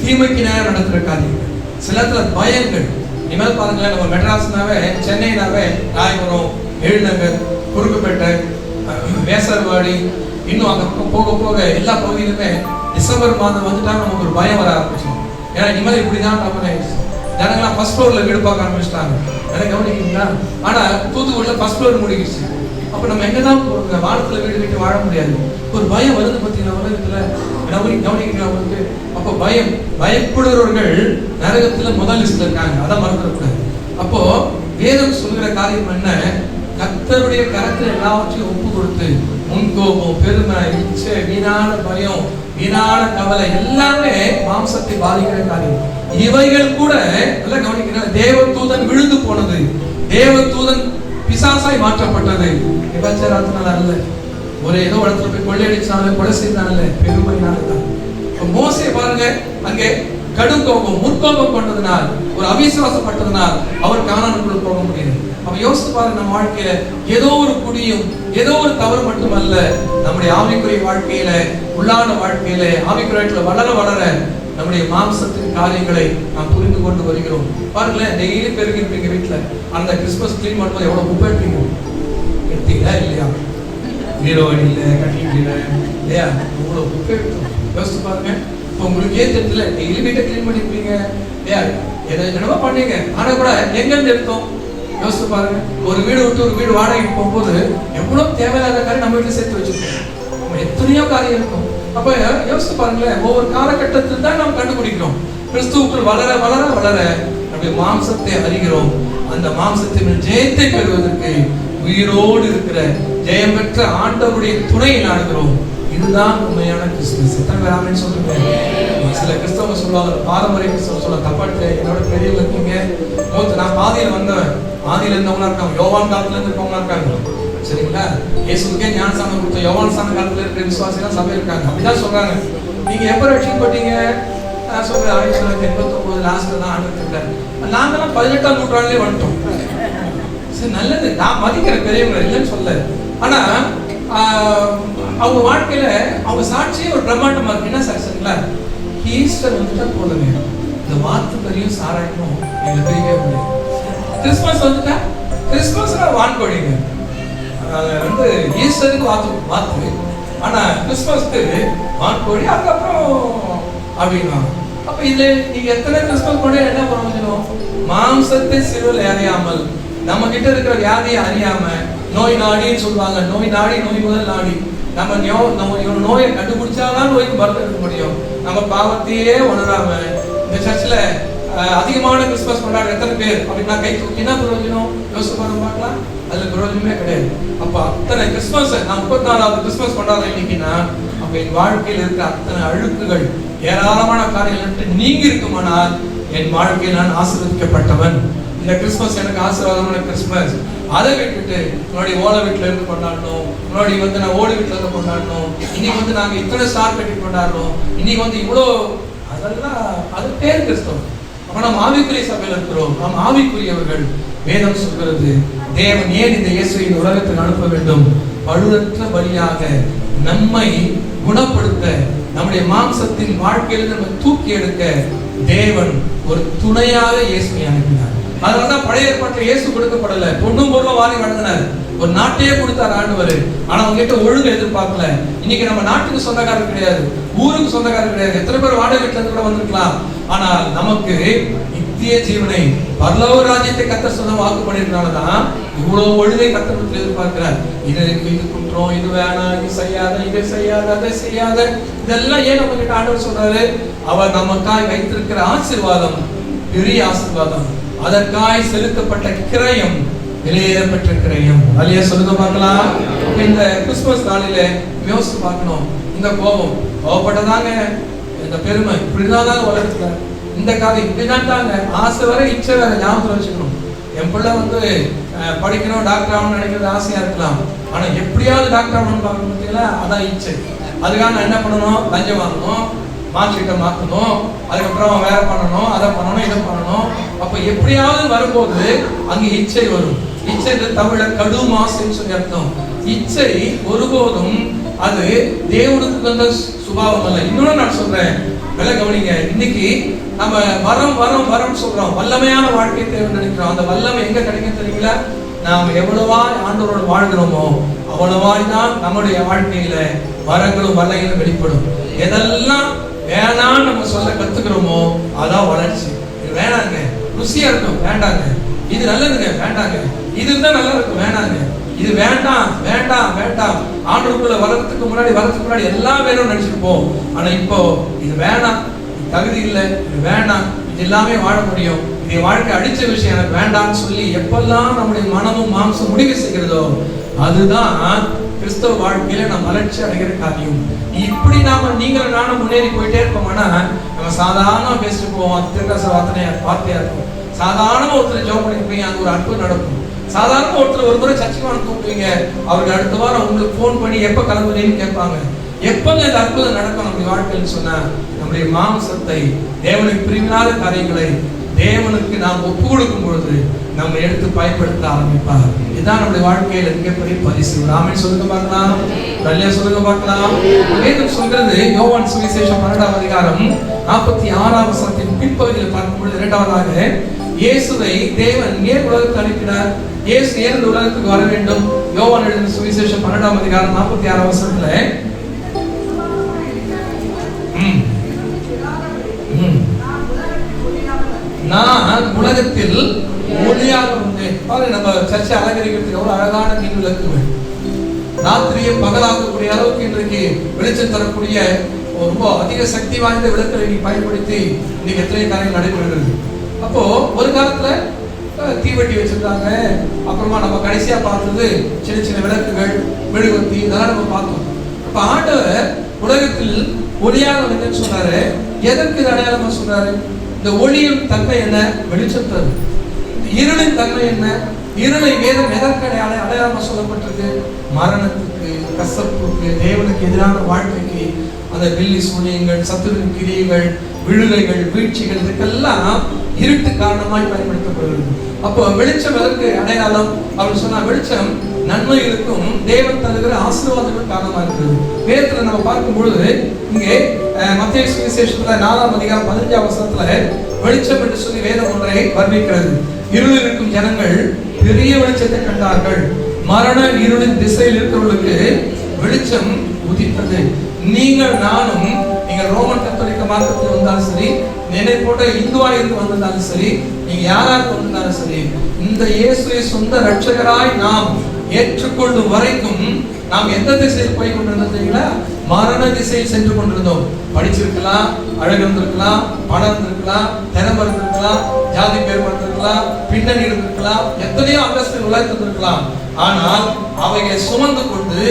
தீமைக்கு நேரம் நடக்கிற காரியங்கள். சில இடத்துல பயங்கள். இனிமேல் பாருங்களேன், நம்ம மெட்ராஸ்னாவே, சென்னைனாவே, ராயபுரம், எழுநகர், குறுக்குப்பேட்டை, வேசர்வாடி, இன்னும் அங்க பக்கம் போக போக எல்லா பகுதியிலுமே டிசம்பர் மாதம் வந்துட்டா நமக்கு ஒரு பயம் வர ஆரம்பிச்சோம். ஏன்னா இனிமேல் இப்படிதான் ஜனங்களாம் ஃபர்ஸ்ட் ஃப்ளோர்ல வீடு பார்க்க ஆரம்பிச்சிட்டாங்க. எனக்கு கவனிக்கிறீங்களா? ஆனா தூத்துக்குடியில ஃபர்ஸ்ட் ஃப்ளோர் முடிக்கிடுச்சு. அப்ப நம்ம எங்கதான் போறோங்க? வானத்துல வீடு கட்டி வாழ முடியாது. ஒரு பயம் வருது பார்த்தீங்கன்னா உலகத்துல. கவனிக்கிறீங்களா உங்களுக்கு? அப்போ பயப்படுறவர்கள் நரகத்துல முதல் லிஸ்ட்ல இருக்காங்க, அதை மறந்துடக்கூடாது. அப்போ வேதம் சொல்கிற காரியம் என்ன? கர்த்தருடைய கரத்துல எல்லாவற்றையும் ஒப்பு கொடுத்து, முன்கோபம், பெருமை, இச்சை, வீணான பயம், வீணான கவலை எல்லாமே மாம்சத்தை பாதிக்கிற காரியம். இவைகள் கூட நல்லா கவனிக்கிறேன். தேவதூதன் விழுந்து போனது, தேவதூதன் பிசாசாய் மாற்றப்பட்டது விபச்சாரத்தினால அல்ல, ஒரு ஏதோ இடத்துல போய் கொள்ளையடிச்சால, கொலை செய்தால, பெருமையினால. மோசே பாருங்க, அங்கே கடும் கோபம், முற்கோபம் கொண்டதுனால், ஒரு அவிசுவாசப்பட்டதுனால் அவர் கானானுக்குள்ள போக முடியாது. அப்ப யோசித்து பாருங்க, நம்ம வாழ்க்கையில ஏதோ ஒரு குடியும், ஏதோ ஒரு தவறு மட்டுமல்ல, நம்முடைய ஆவிக்குரிய வாழ்க்கையில, உள்ளான வாழ்க்கையில, ஆவிக்குரியத்துல வளர வளர நம்முடைய மாம்சத்தின் காரியங்களை நாம் புரிந்து கொண்டு வருகிறோம். பாருங்களேன், டெய்லி பெருகிருப்பீங்க வீட்டுல, அந்த கிறிஸ்துமஸ் கிளீன் பண்ணும்போது எவ்வளவு குப்பை எடுப்பீங்க? எடுத்தீங்களா இல்லையா? வீரோடியில, கட்டில இல்லையா, இவ்வளவு குப்பை எடுத்தோம். யோசித்து பாருங்க. இப்போ உங்களுக்கு ஏன் தெரியல, டெய்லி வீட்டை கிளீன் பண்ணிருப்பீங்க இல்லையா, எதை என்னவோ பண்ணீங்க, ஆனா கூட எங்க இருந்து எடுத்தோம்? யோசித்து பாருங்க. ஒரு வீடு விட்டு ஒரு வீடு வாடகைக்கு போகும்போது எவ்வளவு தேவையில்லாத காரியம் நம்ம வீட்டுல சேர்த்து வச்சிருக்கோம். எத்தனையோ காரியம் இருக்கும். அப்ப யோசித்து பாருங்களேன், ஒவ்வொரு காலகட்டத்தில் தான் நாம் கண்டுபிடிக்கிறோம். கிறிஸ்துவுக்குள் வளர வளர வளர நம்முடைய மாம்சத்தை அறிகிறோம். அந்த மாம்சத்தின் ஜெயத்தை பெறுவதற்கு உயிரோடு இருக்கிற ஜெயம் பெற்ற ஆண்டவருடைய துணையை நாடுகிறோம். இதுதான் உண்மையான கிறிஸ்துமஸ். எத்தனை பேர் ஆமென் சொல்லுங்க? சில கிறிஸ்தவங்க சொல்லுவாங்க, பாரம்பரிய கிறிஸ்தவ சொல்ல தப்பாட்டு, என்னோட பெரியவங்க இருக்கீங்க, நான் பாதியில் வந்தவன், ஆதியில இருந்தவங்களா இருக்காங்க, யோவான் காலத்துல இருந்து இருக்கவங்களா இருக்காங்க, சரிங்களா? இயேசுக்கே ஞானஸ்நானம் கொடுத்த யோவான் ஸ்நான காலத்துல இருக்கிற விசுவாசிகள் சபை இருக்காங்க. அப்படிதான் சொல்றாங்க. நீங்க எப்ப ரட்சிக்கப்பட்டீங்க? நான் சொல்றேன் 1989 லாஸ்ட்ல தான் ஆண்டுட்டாரு. நாங்கெல்லாம் 18ஆம் நூற்றாண்டிலே வந்துட்டோம். சரி, நல்லது, நான் மதிக்கிற பெரியவங்க இல்லைன்னு சொல்ல. ஆனா அவங்க வாழ்க்கையில அவங்க சாட்சியே ஒரு பிரம்மாண்டமா இருக்கு. என்ன சாட்சிங்களா? ஈஸ்டர் வந்துட்டா போதுங்க, இந்த வாத்து பெரியும் சாராயமும் எங்க பெரியவே முடியும். கிறிஸ்துமஸ் வந்துட்டா, கிறிஸ்துமஸ்னா வான்கோழிங்க, வந்து ஈஸ்டருக்கு வாத்து, ஆனா கிறிஸ்துமஸ்க்கு வான்கோழி, அதுக்கப்புறம் அப்படின்னா. அப்ப இதுல நீங்க எத்தனை கிறிஸ்துமஸ் கொண்டு என்ன பிரயோஜனம்? மாம்சத்தை சிலுவையில் அறியாமல், நம்ம கிட்ட இருக்கிற வியாதியை அறியாம, நோய் நாடின்னு சொல்லுவாங்க, நோய் நாடி நோய் முதல் நாடி. நம்ம நோயை கண்டுபிடிச்சாதான் நோய்க்கு மருந்து எடுக்க முடியும். நம்ம பாவத்தையே உணராம இந்த சர்ச்சில் அதிகமான கிறிஸ்துமஸ் கொண்டாடுற எத்தனை பேர் அப்படின்னா கை தூக்கினா பிரயோஜனம்? யோசிச்சு பார்க்கலாம், அதுல பிரயோஜனமே கிடையாது. அப்ப அத்தனை கிறிஸ்துமஸ், நான் 34வது கிறிஸ்துமஸ் கொண்டாடுற இன்னைக்குன்னா, அப்ப என் வாழ்க்கையில் இருக்கிற அத்தனை அழுக்குகள், ஏராளமான காரியங்கள் நீங்கி இருக்குமானால் என் வாழ்க்கையில் நான் ஆசீர்வதிக்கப்பட்டவன். இந்த கிறிஸ்துமஸ் எனக்கு ஆசீர்வாதமான கிறிஸ்துமஸ். அதை விட்டுட்டு முன்னாடி ஓலை வீட்டுல இருந்து கொண்டாடணும், முன்னாடி வந்து நான் ஓடி வீட்டுல இருந்து கொண்டாடணும், இன்னைக்கு வந்து நாங்க இத்தனை ஸ்டார் கட்டி கொண்டாடுறோம், இன்னைக்கு வந்து இவ்வளோ, அதெல்லாம் அது பேர் கிறிஸ்தவம். அப்ப நம்ம ஆவிக்குரிய சபையில் இருக்கிறோம், நாம் ஆவிக்குரியவர்கள். வேதம் சொல்கிறது, தேவன் ஏன் இந்த இயேசுவை இந்த உலகத்தில் அனுப்ப வேண்டும்? பழுதற்ற பலியாக நம்மை குணப்படுத்த, நம்முடைய மாம்சத்தின் வாழ்க்கையில் நம்ம தூக்கி எடுக்க தேவன் ஒரு துணையாக இயேசுவை அனுப்பினார். அதனாலதான் பழைய ஏற்பாட்டில் இயேசு கொடுக்கப்படல, பொண்ணும் பொருளும் வாரி வழங்கினார், ஒரு நாட்டையே கொடுத்தார் ஆண்டவர். ஆனா அவங்க கிட்ட ஒழுங்கு எதிர்பார்க்கல. இன்னைக்கு நம்ம நாட்டுக்கு சொந்தக்காரர் கிடையாது, ஊருக்கு சொந்தக்காரர் கிடையாது, எத்தனை பேர் வாடகை வீட்டுல இருந்து கூட வந்திருக்கலாம். ஆனால் நமக்கு நித்திய ஜீவனை, பரலோக ராஜ்யத்தை கர்த்தர் சொன்ன வாக்கு பண்ணிருக்கனாலதான் இவ்வளவு ஒழுங்கை கர்த்தர் எதிர்பார்க்கிறார். இது குற்றம், இது வேணாம், இது செய்யாத, இதை செய்யாத, அதை செய்யாத, இதெல்லாம் ஏன் நம்ம கிட்ட ஆண்டவர் சொல்றாரு? அவர் நமக்காய் வைத்திருக்கிற ஆசீர்வாதம் பெரிய ஆசீர்வாதம், அதற்காய் செலுத்தப்பட்ட கிரயம் விலையேறப்பட்ட கிரயம். அலையா சொல்லுங்க பார்க்கலாம். இந்த கிறிஸ்துமஸ் நாளில யோசிச்சு பார்க்கணும். இந்த கோபப்பட்டதாங்க இந்த பெருமை, இப்படிதான் உலகத்துல இந்த காலம் இப்படிதான் தாங்க. ஆசை வர இச்சை வேற, ஞாபகத்துல வச்சுக்கணும். என் பிள்ளை வந்து படிக்கணும், டாக்டர் ஆகணும்னு நினைக்கிறது ஆசையா இருக்கலாம், ஆனா எப்படியாவது டாக்டர் ஆகணும்னு பார்க்க முடியல, அதான் இச்சை. அதுக்காக நான் என்ன பண்ணணும்? லஞ்சம் வாங்கணும், மார்க்ஷீட்டை மாற்றணும், அதுக்கப்புறம் வேற பண்ணணும், அதை பண்ணணும், இதை பண்ணணும். அப்ப எப்படியாவது வரும்போது அங்க இச்சை வரும். இச்சை தமிழ கடும் ஆசைன்னு சொல்லி அர்த்தம். இச்சை ஒருபோதும் அது தேவனுக்கு வந்த சுபாவம் அல்ல. இன்னொன்னு நான் சொல்றேன், விலை கவனிங்க. இன்னைக்கு நம்ம வரம் வரம் வரம் சொல்றோம், வல்லமையான வாழ்க்கை தேவை நினைக்கிறோம். அந்த வல்லமை எங்க கிடைக்கும் தெரியுங்களா? நாம் எவ்வளவா ஆண்டவரோடு வாழ்கிறோமோ அவ்வளவாய் தான் நம்முடைய வாழ்க்கையில வரங்களும் வல்லைகளும் வெளிப்படும். எதெல்லாம் வேணான்னு நம்ம சொல்ல கத்துக்கிறோமோ அதான் வளர்ச்சி. இது வேணாங்க, ருசியா இருக்கும், வேண்டாங்க. இது நல்லதுங்க, வேண்டாங்க. இது இருந்தா நல்லா இருக்கும், வேணாங்க. இது வேண்டாம் வேண்டாம் வேண்டாம். ஆண்டவருக்குள்ள வரதுக்கு முன்னாடி எல்லாம் வேணும்னு நினைச்சிருப்போம். ஆனா இப்போ இது வேணாம், தகுதி இல்லை, இது வேண்டாம், இது எல்லாமே வாழ முடியும், இது வாழ்க்கை அடிச்ச விஷயம், எனக்கு வேண்டாம்னு சொல்லி எப்பெல்லாம் நம்முடைய மனமும் மாம்சம் முடிவு செய்கிறதோ அதுதான் கிறிஸ்தவ வாழ்க்கையில நம்ம வளர்ச்சி அடைகிற காரியம். இப்படி நீங்களும் நானும் முன்னேறி போயிட்டே இருப்போம்னா நம்ம சாதாரணமா பேசிட்டு போவோம், அது திருக்காச வார்த்தையா இருக்கும். சாதாரணமா ஒருத்தர் ஜோம் பண்ணிருப்பீங்க, அது ஒரு அற்புதம் நடக்கும். சாதாரண ஒருத்தர் ஒரு முறை சர்ச்சைக்கு வந்து கூப்பிடுவீங்க, அவருக்கு அடுத்த வாரம் உங்களுக்கு போன் பண்ணி எப்ப கிளம்புறீங்கன்னு கேட்பாங்க. எப்பங்க இந்த அற்புதம் நடக்கும் நம்முடைய வாழ்க்கைன்னு சொன்னா, நம்முடைய மாம்சத்தை, தேவனுக்கு பிரிவினாத காரியங்களை தேவனுக்கு நாம் ஒப்பு கொடுக்கும் பொழுது நம்ம எடுத்து பயன்படுத்த ஆரம்பிப்பார். இதுதான் நம்முடைய வாழ்க்கையில மிகப்பெரிய பரிசு. ஆமென் சொல்லுங்க பார்க்கலாம், நல்ல சொல்லுங்க பார்க்கலாம். வேதம் சொல்கிறது, யோவான் சுவிசேஷம் 12ஆம் அதிகாரம் 46ஆம் வசனத்தின் பின்பகுதியில் பார்க்கும்பொழுது, இரண்டாவதாக இயேசுவை தேவன் ஏன் உலகத்துக்கு அனுப்பினார்? இயேசு ஏன் இந்த உலகத்துக்கு வர வேண்டும்? யோவான் எழுதின சுவிசேஷம் 12ஆம் அதிகாரம் 46ஆம் வசனத்துல நான் உலகத்தில் ஒளியாக வந்தேன். நம்ம சர்ச்சை அலங்கரிக்கிறதுக்கு எவ்வளவு அழகான நீங்க விளக்குவேன். ராத்திரியை பகலாக்கக்கூடிய அளவுக்கு இன்றைக்கு வெளிச்சம் தரக்கூடிய ரொம்ப அதிக சக்தி வாய்ந்த விளக்குகளை நீ பயன்படுத்தி இன்னைக்கு எத்தனை காரியங்கள் நடைபெறுகிறது. அப்போ ஒரு காலத்துல தீவெட்டி வச்சிருக்காங்க. அப்புறமா நம்ம கடைசியா பார்த்தது சின்ன சின்ன விளக்குகள், மெழுகுவர்த்தி, இதெல்லாம் நம்ம பார்த்தோம். அப்ப ஆண்டவர் உலகத்தில் ஒளியாக என்னன்னு சொன்னாரு. எதற்கு இது அடையாளமா சொன்னாரு? இந்த ஒளியின் தன்மை என்ன? வெளிச்சம் தரும். இருளின் தன்மை என்ன? இருளை வேதம் எதற்கு அடையாளமா சொல்லப்பட்டிருக்கு? மரணத்துக்கு, கசப்புக்கு, தேவனுக்கு எதிரான வாழ்க்கைக்கு, அந்த வெள்ளி சூனியங்கள், சத்துருவின் கிரியைகள், விழுகைகள், வீழ்ச்சிகள், இதுக்கெல்லாம் இருட்டு காரணமாய் பயன்படுத்தப்படுகிறது. அப்போ வெளிச்சம் எதற்கு அடையாளம் அப்படின்னு சொன்னா, வெளிச்சம் நன்மைகளுக்கும் தேவன் தருகிற ஆசீர்வாதங்களும் காரணமா இருக்குது. வேதத்துல நம்ம பார்க்கும் பொழுது இங்கே மத்தேயு சுவிசேஷத்துல 4ஆம் அதிகாரம் 15ஆம் வசனத்துல வெளிச்சம் என்று சொல்லி வேதம் ஒன்றை வர்ணிக்கிறது. இருளில் இருக்கும் ஜனங்கள் பெரிய வெளிச்சத்தை கண்டார்கள். மரண இருளின் திசையில் இருக்கிறவர்களுக்கு வெளிச்சம் உதித்தது. நீங்கள் நானும், நீங்க ரோமன் கத்தோலிக்க மார்க்கத்தில் வந்தாலும் சரி, என்னை போன்ற இந்துவா இருந்து வந்திருந்தாலும் சரி, நீங்க யாராக வந்திருந்தாலும் சரி, இந்த இயேசுவை சொந்த ரட்சகராய் நாம் ஏற்றுக்கொள்ளும் வரைக்கும் நாம் எந்த திசையில் போய் கொண்டிருந்தோம்? மரண திசையில் சென்று கொண்டிருந்தோம். படிச்சிருக்கலாம், அழகு இருந்திருக்கலாம், பணம் இருந்திருக்கலாம், திறமை இருந்திருக்கலாம், ஜாதி பேர் இருந்திருக்கலாம், பின்னணி இருந்திருக்கலாம், எத்தனையோ அந்தஸ்து உழைத்திருந்திருக்கலாம். ஆனால் அவையை சுமந்து கொண்டு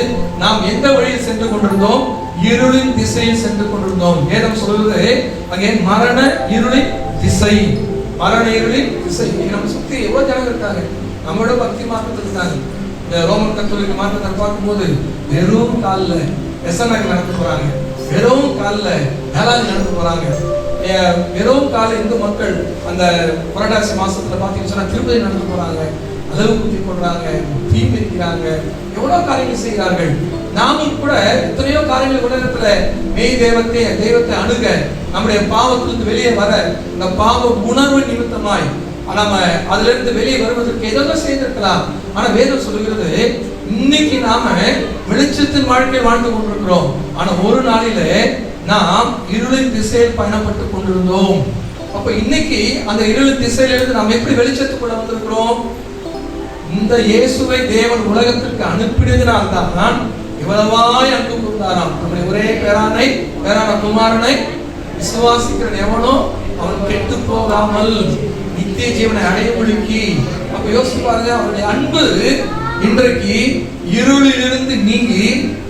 நாம் எந்த வழியில் சென்று கொண்டிருந்தோம்? இருளின் திசையில் சென்று கொண்டிருந்தோம். வேதம் சொல்லுவது அங்கே மரண இருளின் திசை, மரண இருளின் திசை. நம்ம சுத்தி எவ்வளவு ஜனங்க இருக்காங்க, நம்மளோட பக்தி மாற்றத்தில் இருக்காங்க. இந்த ரோமன் கத்தோலிக்க மாற்றத்தை பார்க்கும்போது வெறும் காலில் எஸ்என்ஆர் நடந்து போறாங்க, வெறும் காலில் வேளாண் நடந்து போறாங்க, வெறும் கால இந்து மக்கள் அந்த புரட்டாசி மாசத்துல பாத்தீங்கன்னு சொன்னா திருப்பதி நடந்து போறாங்க, அளவு குத்தி போடுறாங்க, தீ மிதிக்கிறாங்க, எவ்வளவு காரியங்கள் செய்கிறார்கள். நாமும் கூட எத்தனையோ காரியங்கள் உலகத்துல மெய் தெய்வத்தை அணுக, நம்முடைய பாவத்திலிருந்து வெளியே வர, இந்த பாவ உணர்வு நிமித்தமாய் நம்ம அதுல இருந்து வெளியே வருவதற்கு ஏதோ செய்திருக்கலாம். ஆனா வேதம் சொல்லுகிறது, இன்னைக்கு நாம வெளிச்சத்தின் வாழ்க்கை வாழ்ந்து கொண்டிருக்கிறோம். ஆனா ஒரு நாளில நாம் இருளின் திசையில் பயணப்பட்டு கொண்டிருந்தோம். அப்ப இன்னைக்கு அந்த இருளின் திசையிலிருந்து நாம் எப்படி வெளிச்சத்துக்குள்ள வந்திருக்கிறோம்? இந்த இயேசுவை தேவன் உலகத்திற்கு அனுப்பினதினால் தான் இவ்வளவாய் அன்பு கூர்ந்தாராம். நம்முடைய ஒரே பேரான குமாரனை விசுவாசிக்கிற எவனோ அவன் கெட்டு போகாமல் நித்திய ஜீவனை அடையும்படிக்கு. அப்ப யோசிச்சு பாருங்க, அவருடைய அன்பு இன்றைக்கு இருளிலிருந்து நீங்கி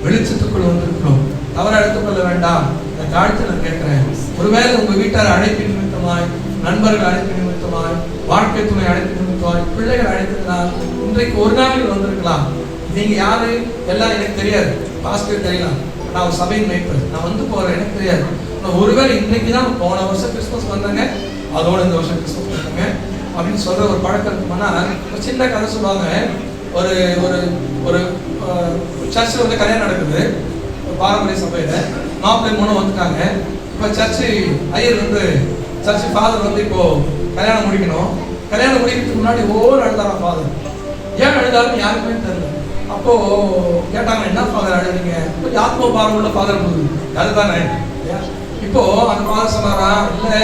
வெளிச்சத்துக்குள் வந்திருக்கிறோம். தவறு எடுத்துக் கொள்ள வேண்டாம். இந்த தாழ்த்து நான் கேட்கிறேன், ஒருவேளை உங்க வீட்டார் அழைப்பு நிமித்தமாய், நண்பர்கள் அழைப்பு நிமித்தமாய், வாழ்க்கை துணை அழைப்பு நிமித்தமாய், பிள்ளைகள் அழைத்ததுனால் இன்றைக்கு ஒரு நாளில் வந்திருக்கலாம். நீங்க யாரு எல்லாம் எனக்கு தெரியாது, பாஸ்டர் தெரியலாம், நான் ஒரு சபையின் மேய்ப்பர், நான் வந்து போறேன், எனக்கு தெரியாது. ஒருவேளை இன்னைக்கு தான் போன வருஷம் கிறிஸ்துமஸ் வந்தாங்க, அதோட இந்த வருஷம் கிறிஸ்துமஸ் வந்தாங்க அப்படின்னு சொல்ற ஒரு பழக்கம் இருக்குமானா, ஒரு சின்ன கதை சொல்லுவாங்க. ஒரு ஒரு ஒரு சர்ச்சில் வந்து கல்யாணம் நடக்குது, பாரம்பரிய சபையில மாப்பிள்ளை மூணு வந்துட்டாங்க. இப்போ சர்ச்சு ஐயர் வந்து சர்ச்சு ஃபாதர் வந்து இப்போ கல்யாணம் முடிக்கணும். கல்யாணம் முடிக்கிறதுக்கு முன்னாடி அழுதாரா ஃபாதர். ஏன் அழுதாருன்னு யாருக்குமே தெரியல. அப்போ கேட்டாங்க, என்ன ஃபாதர் அழுதுங்க? கொஞ்சம் ஆத்ம பாரம் உள்ள ஃபாதர் போகுது, அதுதானே. இப்போ அந்த ஃபாதர் சொன்னாரா, இல்ல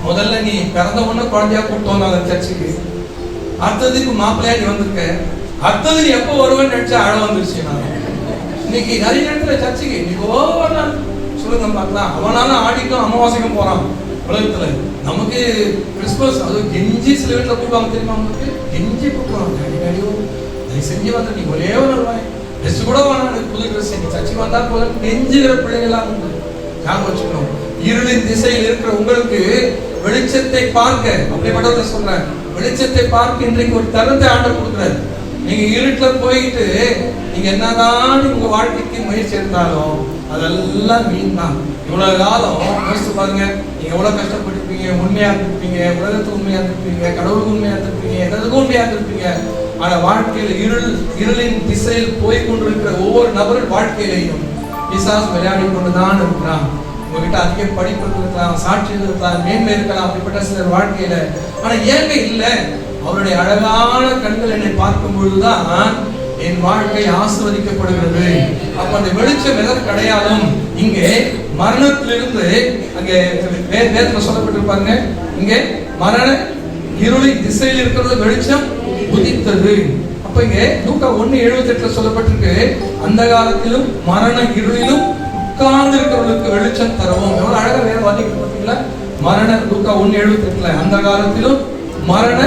முதல்ல நீ பிறந்த ஒண்ணு குழந்தையா கூப்பிட்டு வந்தாங்க சர்ச்சுக்கு, அடுத்தது இப்போ மாப்பிள்ளையா நீ வந்திருக்க, அடுத்தது நீ எப்போ வருவேன்னு நினைச்சா அழ வந்துருச்சு. நான் இன்னைக்கு நிறைய நேரத்துல சர்ச்சுக்கு நீ சொல்லுங்க பார்க்கலாம், அவனாலும் ஆடிக்கும் அமாவாசைக்கும் போறான் உலகத்துல. நமக்கு கிறிஸ்துமஸ் அது கெஞ்சி சில வீட்டுல கூப்பிடுவாங்க தெரியுமா, அவங்களுக்கு கெஞ்சி கூப்பிடுவாங்க, செஞ்சு வந்து நீ ஒரே ஒரு நாள் ட்ரெஸ் கூட வேணாம், புது ட்ரெஸ் நீ சர்ச்சை வந்தா போதும் கெஞ்சுகிற பிள்ளைகள்லாம் உண்டு. ஞாபகம் வச்சுக்கணும், இருளின் திசையில் இருக்கிற உங்களுக்கு வெளிச்சத்தை பார்க்க, அப்படிப்பட்ட சொல்றேன், வெளிச்சத்தை பார்க்க இன்றைக்கு ஒரு தருணத்தை ஆண்டவர் கொடுக்குறாரு. நீங்க இருட்டுல போயிட்டு நீங்க என்னதான் உங்க வாழ்க்கைக்கு முயற்சி எடுத்தாலும் அதெல்லாம் வீண் தான். இவ்வளவு காலம் யோசிச்சு பாருங்க, நீங்க எவ்வளவு கஷ்டப்பட்டிருப்பீங்க, உண்மையா இருந்திருப்பீங்க, உலகத்துக்கு உண்மையா இருந்திருப்பீங்க, கடவுளுக்கு உண்மையா இருந்திருப்பீங்க, எதுக்கும் உண்மையா இருந்திருப்பீங்க. ஆனா வாழ்க்கையில இருளின் திசையில் போய் கொண்டிருக்கிற ஒவ்வொரு நபரின் வாழ்க்கையிலையும் பிசாசு விளையாடி கொண்டுதான் இருக்கிறான். உங்ககிட்ட அதிக படிப்பு இருக்கலாம், சாட்சி இருக்கலாம், மேன்மை இருக்கலாம், அப்படிப்பட்ட சிலர் வாழ்க்கையில. ஆனா ஏழ்மை இல்லை, அவருடைய அழகான கண்கள் என்னை பார்க்கும் பொழுதுதான் என் வாழ்க்கை ஆசீர்வதிக்கப்படுகிறது. அப்ப அந்த வெளிச்சம் எதற்கு அடையாளம்? இங்கே மரணத்திலிருந்து, அங்கே வேதத்துல சொல்லப்பட்டிருப்பாங்க, இங்கே மரண இருளின் திசையில் இருக்கிறது வெளிச்சம் உதித்தது. இருக்கிறது. அப்ப இங்க லூக்கா 1:78 சொல்லப்பட்டிருக்கு, அந்த காலத்திலும் மரண இருளிலும் உட்கார்ந்து இருக்கிறவர்களுக்கு வெளிச்சம் தரவும். எவ்வளவு அழகா வேற வாசிக்க பார்த்தீங்களா? லூக்கா 1:78 அந்த காலத்திலும் மரண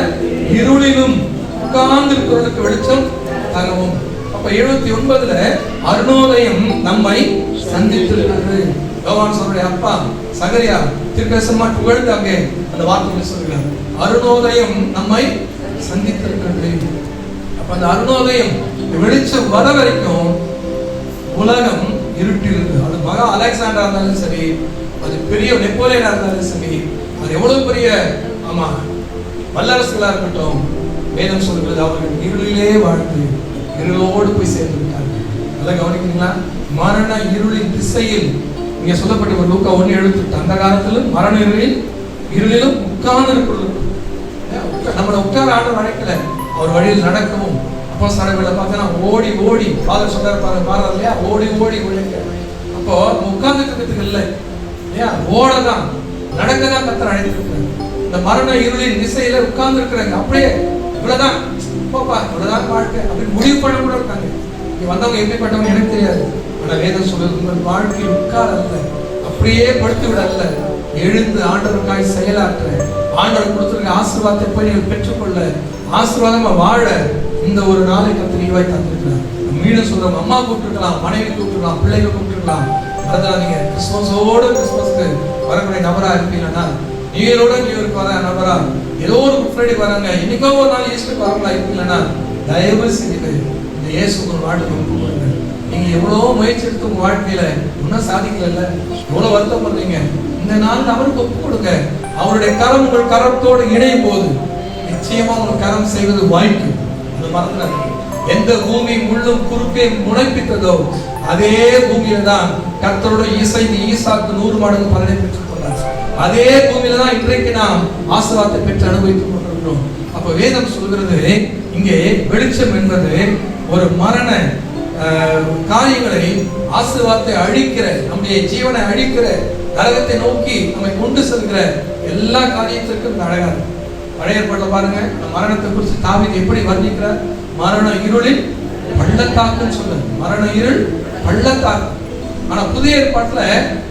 இருளிலும் உட்கார்ந்து இருக்கிறவர்களுக்கு வெளிச்சம் தரவும். அப்ப 79 அருணோதயம் நம்மை சந்தித்திருக்கிறது. யோவான் சொல்ற அப்பா சகரியா திருக்கசமா புகழ்ந்து அங்கே அந்த வார்த்தையை சொல்கிறார், அருணோதயம் நம்மை சந்தித்திருக்கிறது. அப்ப அந்த அருணோதயம் வெளிச்சம் வர வரைக்கும் உலகம் இருட்டில் இருக்கு. அது மகா அலெக்சாண்டரா இருந்தாலும் சரி, அது பெரிய நெப்போலியனா இருந்தாலும் சரி, அது எவ்வளவு பெரிய வல்லரசுகளா இருக்கட்டும், வேதம் சொல்கிறது அவர்கள் இருளிலே வாழ்ந்து இருளோடு போய் சேர்ந்து விட்டார்கள். நல்லா கவனிக்கிறீங்களா? மரண இருளின் திசையில் இங்க சொல்லப்பட்ட லூக்கா 1:78 அந்த காலத்திலும் மரண இருளிலும் உட்கார்ந்து இருக்கிறது. நம்மளை உட்கார ஆண்டு அழைக்கல, அவர் வழியில் நடக்கவும். அப்போ சடங்குகளை பார்த்தா ஓடி ஓடி ஃபாதர் சொல்றாரு பாருங்க இல்லையா, ஓடி ஓடி உழைக்க. அப்போ உட்கார்ந்து இருக்கிறதுக்கு இல்லை இல்லையா, ஓடதான் நடக்கதான் கத்தர் அழைத்திருக்கிறார். இந்த மரண இருளின் திசையில உட்கார்ந்து இருக்கிறாங்க. அப்படியே இவ்வளவுதான் போப்பா, இவ்வளவுதான் வாழ்க்கை அப்படின்னு முடிவு பண்ண கூட இருக்காங்க. இங்க வந்தவங்க எப்படிப்பட்டவங்க எனக்கு தெரியாது. ஆனா வேதம் சொல்றது, உங்கள் வாழ்க்கையில் உட்கார அல்ல, அப்படியே படுத்து விட அல்ல, எழுந்து ஆண்டவருக்காய் செயலாற்ற, ஆண்டவர் கொடுத்திருக்க ஆசீர்வாதத்தை போய் நீங்கள் பெற்றுக்கொள்ள, ஆசீர்வாதமா வாழ இந்த ஒரு நாளை கர்த்தர் ஈவாய் தந்திருக்கிறார். மீண்டும் சொல்றோம், அம்மா கூப்பிட்டுருக்கலாம், மனைவி கூப்பிட்டுருக்கலாம், பிள்ளைகள் கூப்பிட்டுருக்கலாம். அதான் நீங்க கிறிஸ்துமஸ்க்கு வரக்கூடிய நபரா இருப்பீங்கன்னா, நியூஇயரோட நியூஇயருக்கு வர நபரா, ஏதோ ஒரு குட் ஃப்ரைடே வராங்க, இன்னைக்கோ ஒரு நாள் ஈஸ்டருக்கு வரங்களா இருப்பீங்கன்னா, தயவு செய்து இந்த இயேசு உங்கள் வாழ்க்கை ஒப்புக்கொடுங்க. நீங்க எவ்வளவோ முயற்சி எடுத்து உங்க வாழ்க்கையில ஒன்னும் சாதிக்கல, எவ்வளவு வருத்தப்படுறீங்க, இந்த நாள் அவருக்கு ஒப்பு கொடுங்க. அவருடைய கரம் உங்கள் கரத்தோடு இணையும் போது நிச்சயமா உங்கள் கரம் செய்வது வாய்க்கும். அது மறந்துடாதீங்க. எந்த பூமி முள்ளும் குறுக்கே முளைப்பித்ததோ அதே பூமியில தான் கர்த்தரோட இசைந்து ஈசாக்கு 100 மடங்கு பலனை பெற்றுக் கொண்டார். அதே பூமியில தான் இன்றைக்கு நாம் ஆசீர்வாதத்தை பெற்று அனுபவித்துக் கொண்டிருக்கிறோம். அப்ப வேதம் சொல்கிறது, இங்கே வெளிச்சம் என்பது ஒரு மரண காரியங்களை, ஆசீர்வாதத்தை அழிக்கிற, நம்முடைய ஜீவனை அழிக்கிற, நரகத்தை நோக்கி நம்மை கொண்டு செல்கிற எல்லா காரியத்திற்கும் அழகாது. பழைய ஏற்பாட்டுல பாருங்க, மரணத்தை குறித்து தாவீது எப்படி வர்ணிக்கிறார்? மரண இருளில் பள்ளத்தாக்குன்னு சொல்ல, மரண இருள் பள்ளத்தாக்கு. ஆனா புதிய ஏற்பாட்டுல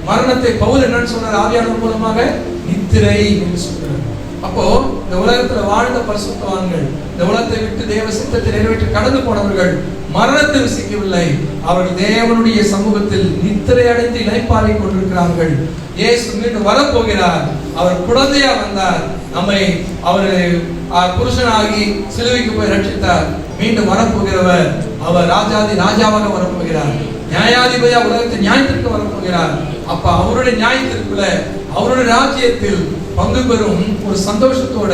மரணத்தை பவுல் என்னன்னு சொல்றாரு? ஆவியானவர் மூலமாக நித்திரை என்று சொல்றாரு. அப்போ இந்த உலகத்துல வாழ்ந்த பரிசுத்தவான்கள், இந்த உலகத்தை விட்டு தேவ சித்தத்தை நிறைவேற்றி கடந்து போனவர்கள் மரணத்தை ருசிக்கவில்லை. அவர்கள் தேவனுடைய சமூகத்தில் நித்திரை அடைந்து இளைப்பாறை கொண்டிருக்கிறார்கள். இயேசு மீண்டும் வரப்போகிறார். அவர் குழந்தையா வந்தார், நம்மை அவர் புருஷனாகி சிலுவைக்கு போய் ரட்சித்தார். மீண்டும் வரப்போகிறவர் அவர் ராஜாவாக வரப்போகிறார். நியாயாதிபதியா உலகத்தை நியாயத்திற்கு வரப்போகிறார். அப்ப அவருடைய நியாயத்திற்குள்ள, அவருடைய ராஜ்யத்தில் பங்கு பெறும் ஒரு சந்தோஷத்தோட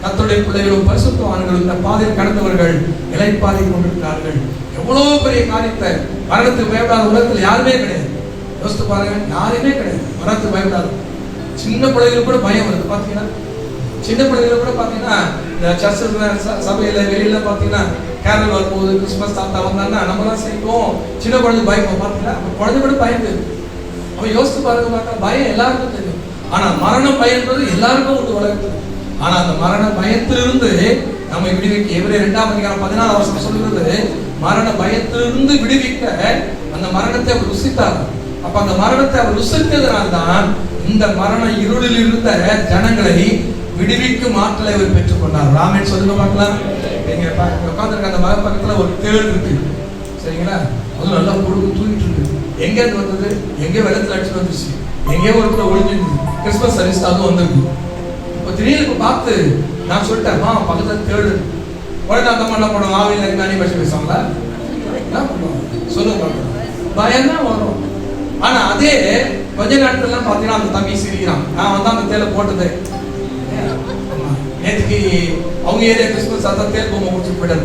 கர்த்தருடைய பிள்ளைகளும் பரிசுத்தவான்களும் இந்த பாதையில் கடந்தவர்கள் இளைப்பாறை கொண்டிருக்கிறார்கள். எவ்வளவு பெரிய காரியத்தை! மரணத்துக்கு பயப்படாத உலகத்தில் யாருமே கிடையாது. யோசித்து பாருங்க, யாருமே கிடையாது மரணத்துக்கு பயப்படாது. சின்ன பிள்ளைகளுக்கு கூட பயம் வருது பாத்தீங்கன்னா. சின்ன பிள்ளைகளுக்கு கூட பாத்தீங்கன்னா, இந்த சர்ச்சை சபையில வெளியில பாத்தீங்கன்னா கேரள் வரும்போது கிறிஸ்துமஸ் தாத்தா வந்தாங்கன்னா நம்மளாம் செய்வோம். சின்ன குழந்தை பயம் பாத்தீங்கன்னா, குழந்தை கூட பயந்து. அவன் யோசித்து பாருங்க, பார்த்தா பயம் எல்லாருக்கும் தெரியும். ஆனா மரண பயன்றது எல்லாருக்கும் உண்டு உலகத்துல. ஆனா அந்த மரண பயத்திலிருந்து நம்மை விடுவிக்க எபிரேயர் 2:14 சொல்கிறது, மரண பயத்திலிருந்து விடுவிக்க அந்த மரணத்தை அவர் ருசித்தார். அப்ப அந்த மரணத்தை அவர் ருசித்ததனால்தான் இந்த மரண இருளில் இருந்த ஜனங்களை விடுவிக்கும் ஆற்றலை அவர் பெற்றுக்கொண்டார். ராமன் சொல்லுங்க பார்க்கலாம். நீங்க உட்காந்துருக்க அந்த மக பக்கத்துல ஒரு தேள் இருக்கு, சரிங்களா? அது நல்லா பொழுது தூங்கிட்டு இருக்கு. எங்க இருந்து வந்தது? எங்கே வெள்ளத்துல அடிச்சு வந்துச்சு, எங்கேயோ ஒரு ஒளிஞ்சிருந்து. கிறிஸ்துமஸ் சர்வீஸ் அதுவும் வந்திருக்கு. இப்போ திடீர்னு பார்த்து நான் சொல்லிட்டேன், பக்கத்துல தேடு. உடனே அந்த அம்மா என்ன பண்ணுவோம்? ஆவியில் இருந்தானே பற்றி பேசுவாங்களா? என்ன பண்ணுவோம் சொல்லுங்க, பயம் தான் வரும். ஆனா அதே கொஞ்ச நேரத்துலாம் பாத்தீங்கன்னா அந்த தம்பி சிரிக்கிறான். நான் வந்து அந்த தேலை போட்டது நேற்றுக்கு அவங்க ஏரியா கிறிஸ்துமஸ் அதான் தேல் பொம்மை முடிச்சு போயிட்டாரு,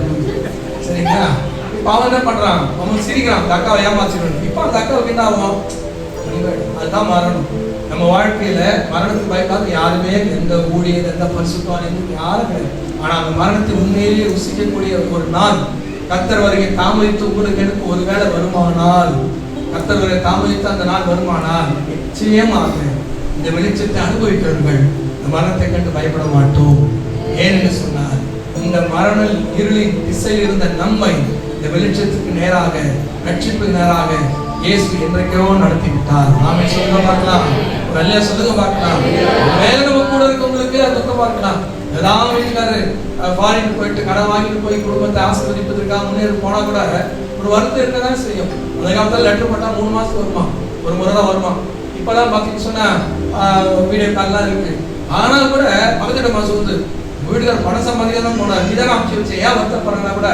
சரிங்களா? இப்ப அவன் என்ன பண்றான்? அவன் சிரிக்கிறான், அந்த அக்காவை ஏமாச்சிடணும். இப்ப அந்த அக்காவுக்கு என்ன ஆகும்? அதுதான் மரணம். நம்ம வாழ்க்கையில மரணத்துக்கு பயப்படாத யாருமே, எந்த ஊழியர், எந்த பரிசுத்தவான் யாரும் கிடையாது. ஆனா அந்த மரணத்தை உண்மையிலேயே ருசிக்கக்கூடிய ஒரு நாள் கர்த்தர் வருகை தாமதித்து உங்களுக்கு எனக்கு ஒருவேளை வருமானால், கர்த்தர் வருகை தாமதித்து அந்த நாள் வருமானால் நிச்சயமாக இந்த வெளிச்சத்தை அனுபவிக்கிறவர்கள் இந்த மரணத்தை கண்டு பயப்பட மாட்டோம். ஏனென்று சொன்னார், இந்த மரண இருளின் திசையில் இருந்த நம்மை இந்த வெளிச்சத்துக்கு நேராக, ரட்சிப்புக்கு நேராக இயேசு என்றைக்கோ நடத்தி விட்டார். நாமே சொல்லுங்க பார்க்கலாம், ஒரு அல்லையா சொல்லுங்க பார்க்கலாம். வேலை நம்ம கூட இருக்கவங்களுக்கு அது துக்கம் பார்க்கலாம். ஏதாவது வீட்டுக்காரு ஃபாரின் போயிட்டு கடன் வாங்கிட்டு போய் குடும்பத்தை ஆசீர்வதிப்பதற்காக முன்னேறி போனா கூட ஒரு வருத்தம் இருக்கதான் செய்யும். அந்த காலத்துல லெட்டர் போட்டா 3 மாசம் வருமா, ஒரு முறை தான் வருமா. இப்பதான் பாத்தீங்கன்னு சொன்னா வீடியோ கால்லாம் இருக்கு. ஆனால் கூட பக்கத்துல மாசம் வந்து வீட்டுக்கார பணம் சம்பாதிக்க தான் போனார், நீதான் அமைச்சு வச்சு ஏன் வருத்தப்படுறா கூட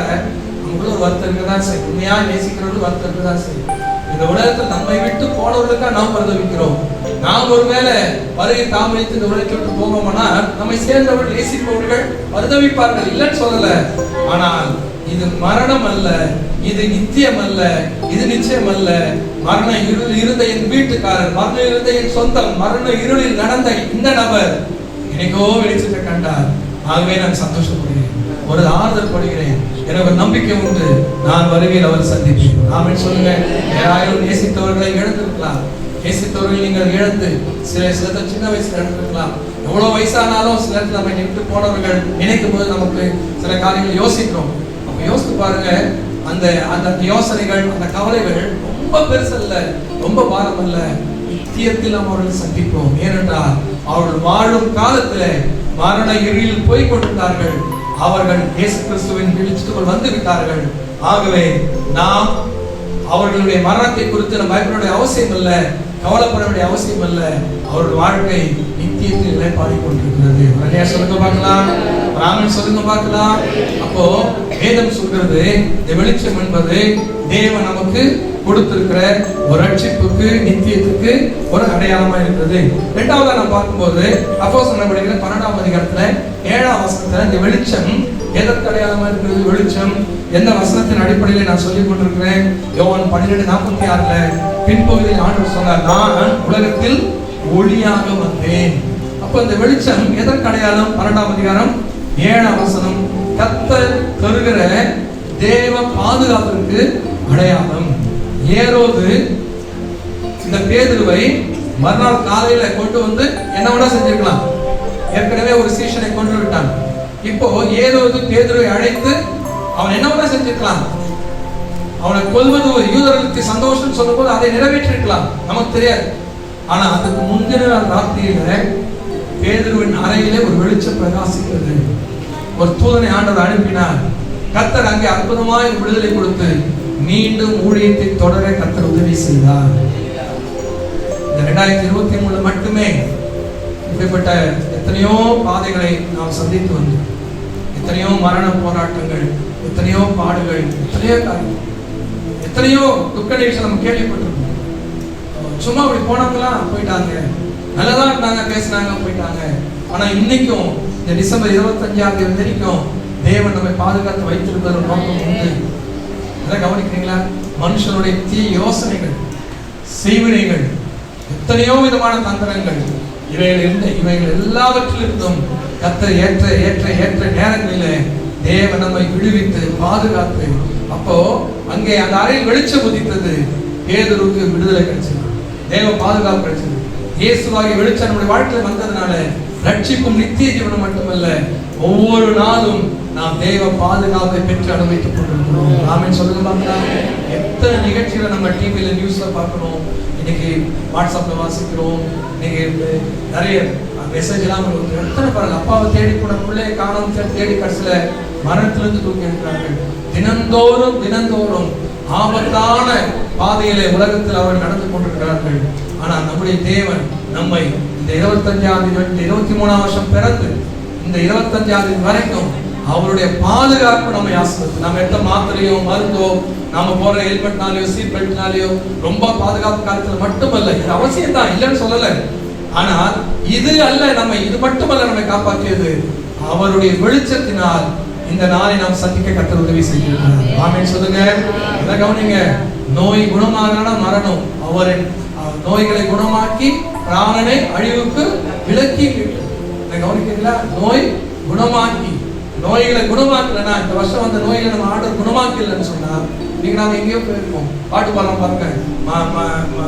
நமக்குள்ள ஒரு வருத்தம் இருக்கதான் செய்யும். உண்மையா நேசிக்கிறவர்கள் வருத்தம் இருக்கதான் செய்யும். இந்த உலகத்தில் நம்மை விட்டு போனவர்களுக்கா நாம் பரிதவிக்கிறோம். நாம் ஒருவேளை வருகை தாமதித்து இந்த உலகத்தை விட்டு போவோம்னா நம்மை சேர்ந்தவர்கள் நேசிப்பவர்கள் பரிதவிப்பார்கள், இல்லைன்னு சொல்லல. ஆனால் இது மரணம் அல்ல, இது நித்தியம் அல்ல, இது நிச்சயம் அல்ல. மரண இருள் இருந்த என் வீட்டுக்காரர், மரண இருந்த என் சொந்தம், மரண இருளில் நடந்த இந்த நபர் எனக்கோ வெளிச்சத்தை கண்டார். ஆகவே நான் சந்தோஷப்படுகிறேன், ஒரு ஆறுதல் படுகிறேன், எனக்கு ஒரு நம்பிக்கை உண்டு, நான் வருகையில் அவர் சந்திப்பேன். ஆமென் சொல்லுங்க. யாராயிரம் நேசித்தவர்களை இழந்திருக்கலாம், நேசித்தவர்கள் நீங்கள் இழந்து சில சின்ன வயசுல இழந்திருக்கலாம். எவ்வளவு வயசானாலும் சில நேரத்தில் நம்ம விட்டு போனவர்கள் நினைக்கும் போது நமக்கு சில காரியங்கள் யோசிக்கிறோம். அப்ப யோசித்து பாருங்க, அந்த அந்த யோசனைகள், அந்த கவலைகள் ரொம்ப பெருசு அல்ல, ரொம்ப பாரம் அல்ல. நித்தியத்தில் நாம் அவர்கள் சந்திப்போம். ஏனென்றால் அவர்கள் வாழும் காலத்துல மரண இருளில் போய் கொண்டிருந்தார்கள். அவர்கள் இயேசு கிறிஸ்துவின் வெளிச்சத்துக்குள் வந்து விட்டார்கள். ஆகவே நாம் அவர்களுடைய மரணத்தை குறித்து நம்ம பயப்பட வேண்டிய அவசியம் இல்லை, கவலைப்பட வேண்டிய அவசியம் இல்லை. அவருடைய வாழ்க்கை நித்தியத்தில் நிலைப்பாடி கொண்டிருக்கிறது. நிறைய சொல்லுங்க பார்க்கலாம், ராமன் சொல்லுங்க பார்க்கலாம். அப்போ வேதம் சொல்கிறது இந்த வெளிச்சம் என்பது தேவன் நமக்கு கொடுத்திருக்கிற ஒரு ரட்சிப்புக்கு, நித்தியத்துக்கு ஒரு அடையாளமா இருக்கிறது. இரண்டாவதா நாம் பார்க்கும்போது அப்போஸ்தலர் நடவடிக்கைகள் 12ஆம் அதிகாரத்துல 7ஆம் வசனத்துல இந்த வெளிச்சம் எதற்கு அடையாளமா இருக்கிறது? வெளிச்சம் எந்த வசனத்தின் அடிப்படையில் நான் சொல்லிக் கொண்டிருக்கிறேன்? யோவான் 12:46 பின்பகுதியில் ஆண்டவர் சொன்னார், நான் உலகத்தில் ஒளியாக வந்தேன். அப்ப இந்த வெளிச்சம் எதற்கு அடையாளம்? 12ஆம் அதிகாரம் 7ஆம் வசனம் கர்த்தர் தருகிற தேவ பாதுகாப்பிற்கு அடையாளம். ஏரோது இந்த பேதுருவை மறுநாள் காலையில கொண்டு வந்து என்ன விட செஞ்சிருக்கலாம், ஏற்கனவே ஒரு சீஷனை கொண்டு விட்டான். இப்போ ஏரோது பேதுருவை அழைத்து அவன் என்ன விட செஞ்சிருக்கலாம், அவனை கொல்வது யூதர்களுக்கு சந்தோஷம் சொல்லும் போது அதை நிறைவேற்றிருக்கலாம், நமக்கு தெரியாது. ஆனா அதுக்கு முந்தின ராத்திரியில பேதுருவின் அறையிலே ஒரு வெளிச்சம் பிரகாசிக்கிறது. ஒரு தூதனை ஆண்டவர் அனுப்பினார். கர்த்தர் அங்கே அற்புதமாய் விடுதலை கொடுத்து மீண்டும் ஊழியத்தை தொடர கர்த்தர் உதவி செய்தார். இந்த 2023 மட்டுமே இப்படிப்பட்ட எத்தனையோ பாதைகளை நாம் சந்தித்து வந்தோம். எத்தனையோ மரண போராட்டங்கள், எத்தனையோ பாடுகள், எத்தனையோ காரியம், எத்தனையோ துக்க நிகழ்ச்சி நம்ம கேள்விப்பட்டிருக்கோம். சும்மா அப்படி போனவங்களாம் போயிட்டாங்க, நல்லதா இருந்தாங்க, பேசினாங்க, போயிட்டாங்க. ஆனா இன்னைக்கும் இந்த டிசம்பர் 25ஆம் தேதி வரைக்கும் தேவன் நம்மை பாதுகாத்து வைத்திருப்பது ஒரு நோக்கம் உண்டு. அதை கவனிக்கிறீங்களா? மனுஷனுடைய தீய யோசனைகள், செய்வினைகள், எத்தனையோ விதமான தந்திரங்கள், இவைகள் எல்லாவற்றிலிருந்தும் கர்த்தர் ஏற்ற ஏற்ற ஏற்ற நேரங்களிலே தேவன் நம்மை விடுவித்து பாதுகாத்து, அப்போ அங்கே அந்த அறையில் வெளிச்சம் உதித்தது. பேதுருக்கு விடுதலை கிடைச்சது, தேவ பாதுகாப்பு கிடைச்சது. இயேசுவாகிய வெளிச்சம் நம்முடைய வாழ்க்கையில் வந்ததுனால ரட்சிப்பும் நித்திய ஜீவனம் மட்டுமல்ல, ஒவ்வொரு நாளும் நாம் தேவ பாதுகாப்பை பெற்று அனுபவித்துக் கொண்டிருக்கிறோம். ஆமென் சொல்லுங்க பார்க்கலாம். எத்தனை நிகழ்ச்சிகளை நம்ம டிவியில நியூஸ்ல பார்க்கிறோம், இன்னைக்கு வாட்ஸ்அப்ல வாசிக்கிறோம், இன்னைக்கு நிறைய மெசேஜ் எல்லாம் வந்து எத்தனை பாருங்க, அப்பாவை தேடி போன பிள்ளையை காணும் தேடி கடைசியில மரணத்திலிருந்து தூக்கி எடுக்கிறார்கள். தினந்தோறும் தினந்தோறும் ஆபத்தான பாதையிலே உலகத்தில் அவர்கள் நடந்து கொண்டிருக்கிறார்கள். ஆனா நம்முடைய தேவன் நம்மை இந்த 25ஆம் தேதி 23ஆம் வருஷம் பிறந்து இந்த 25ஆம் தேதி வரைக்கும் அவருடைய பாதுகாப்பு நம்மை ஆசிர்வதித்து, நம்ம எந்த மாத்திரையோ மருந்தோ நாம போற ஹெல்மெட்னாலேயோ சீட் பெல்ட்னாலேயோ ரொம்ப பாதுகாப்பு காலத்துல மட்டுமல்ல, இது அவசியம் தான், இல்லைன்னு சொல்லல. ஆனால் இது அல்ல, நம்ம இது மட்டுமல்ல நம்மை காப்பாற்றியது, அவருடைய வெளிச்சத்தினால் இந்த நாளை நாம் சந்திக்க கர்த்தர் உதவி செய்கிறார். ஆமென் சொல்லுங்க. இத கவனிங்க, நோய் குணமாகனா மரணம், அவரின் நோய்களை குணமாக்கி பிராணனை அழிவுக்கு விலக்கி விட்டார். இத கவனிக்கிறீங்களா? நோய் குணமாக்கி, நோய்களை குணமாக்கலனா, இந்த வருஷம் அந்த நோய்களை நம்ம ஆண்டவர் குணமாக்கலன்னு சொன்னா நீங்க நாம எங்கேயோ போயிருப்போம். பாட்டு பாடலாம் பாருங்க,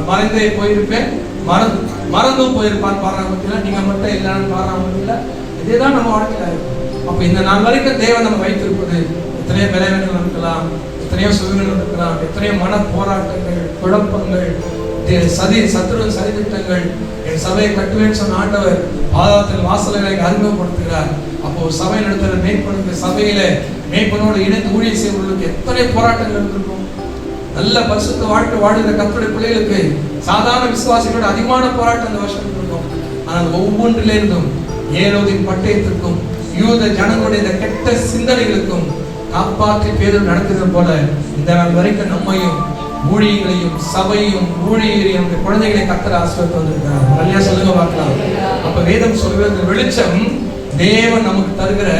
மறைந்தே போயிருப்பேன் மறந்தும் போயிருப்பான்னு பாடுறாங்க பத்தியில, நீங்க மட்டும் இல்லைன்னு பாடுறாங்க பத்தியில. இதேதான் நம்ம வாழ்க்கையில இருக்கும். அப்ப இந்த நாள் வரைக்கும் தேவன் நம்ம வைத்திருப்பது எத்தனையோ விளைவுகள் இருக்கலாம், எத்தனையோ சுகங்கள் இருக்கலாம், எத்தனையோ மன போராட்டங்கள், குழப்பங்கள், சத்துருவின் சதித்திட்டங்கள். என் சபையை கட்டுவேன்னு சொன்ன ஆண்டவர் பாதாளத்தில் வாசல்களை அறிமுகப்படுத்துகிறார். அப்போ சபை நடத்துகிற மேய்ப்பனுக்கு, சபையில மேய்ப்பனோடு இணைந்து ஊழியர் செய்வர்களுக்கு எத்தனை போராட்டங்கள் இருந்திருக்கும். நல்ல பரிசுத்த வாழ்க்கை வாழ்கிற கர்த்தருடைய பிள்ளைகளுக்கு சாதாரண விசுவாசிகளோட அதிகமான போராட்டம் இந்த வருஷம் இருக்கும். ஆனால் ஒவ்வொன்றிலிருந்தும் ஏரோதின் பட்டயத்திற்கும் யூத ஜனங்களுடைய இந்த கெட்ட சிந்தனைகளுக்கும் காப்பாற்றி பேரும் நடத்துகிறது போல இந்த நாள் வரைக்கும் நம்மையும் ஊழியர்களையும் சபையும் ஊழியரையும் குழந்தைகளை கர்த்தர் ஆசீர்வதித்து வந்திருக்கிறார். நல்லா சொல்லுங்க பார்க்கலாம். அப்ப வேதம் சொல்வது வெளிச்சம் தேவன் நமக்கு தருகிற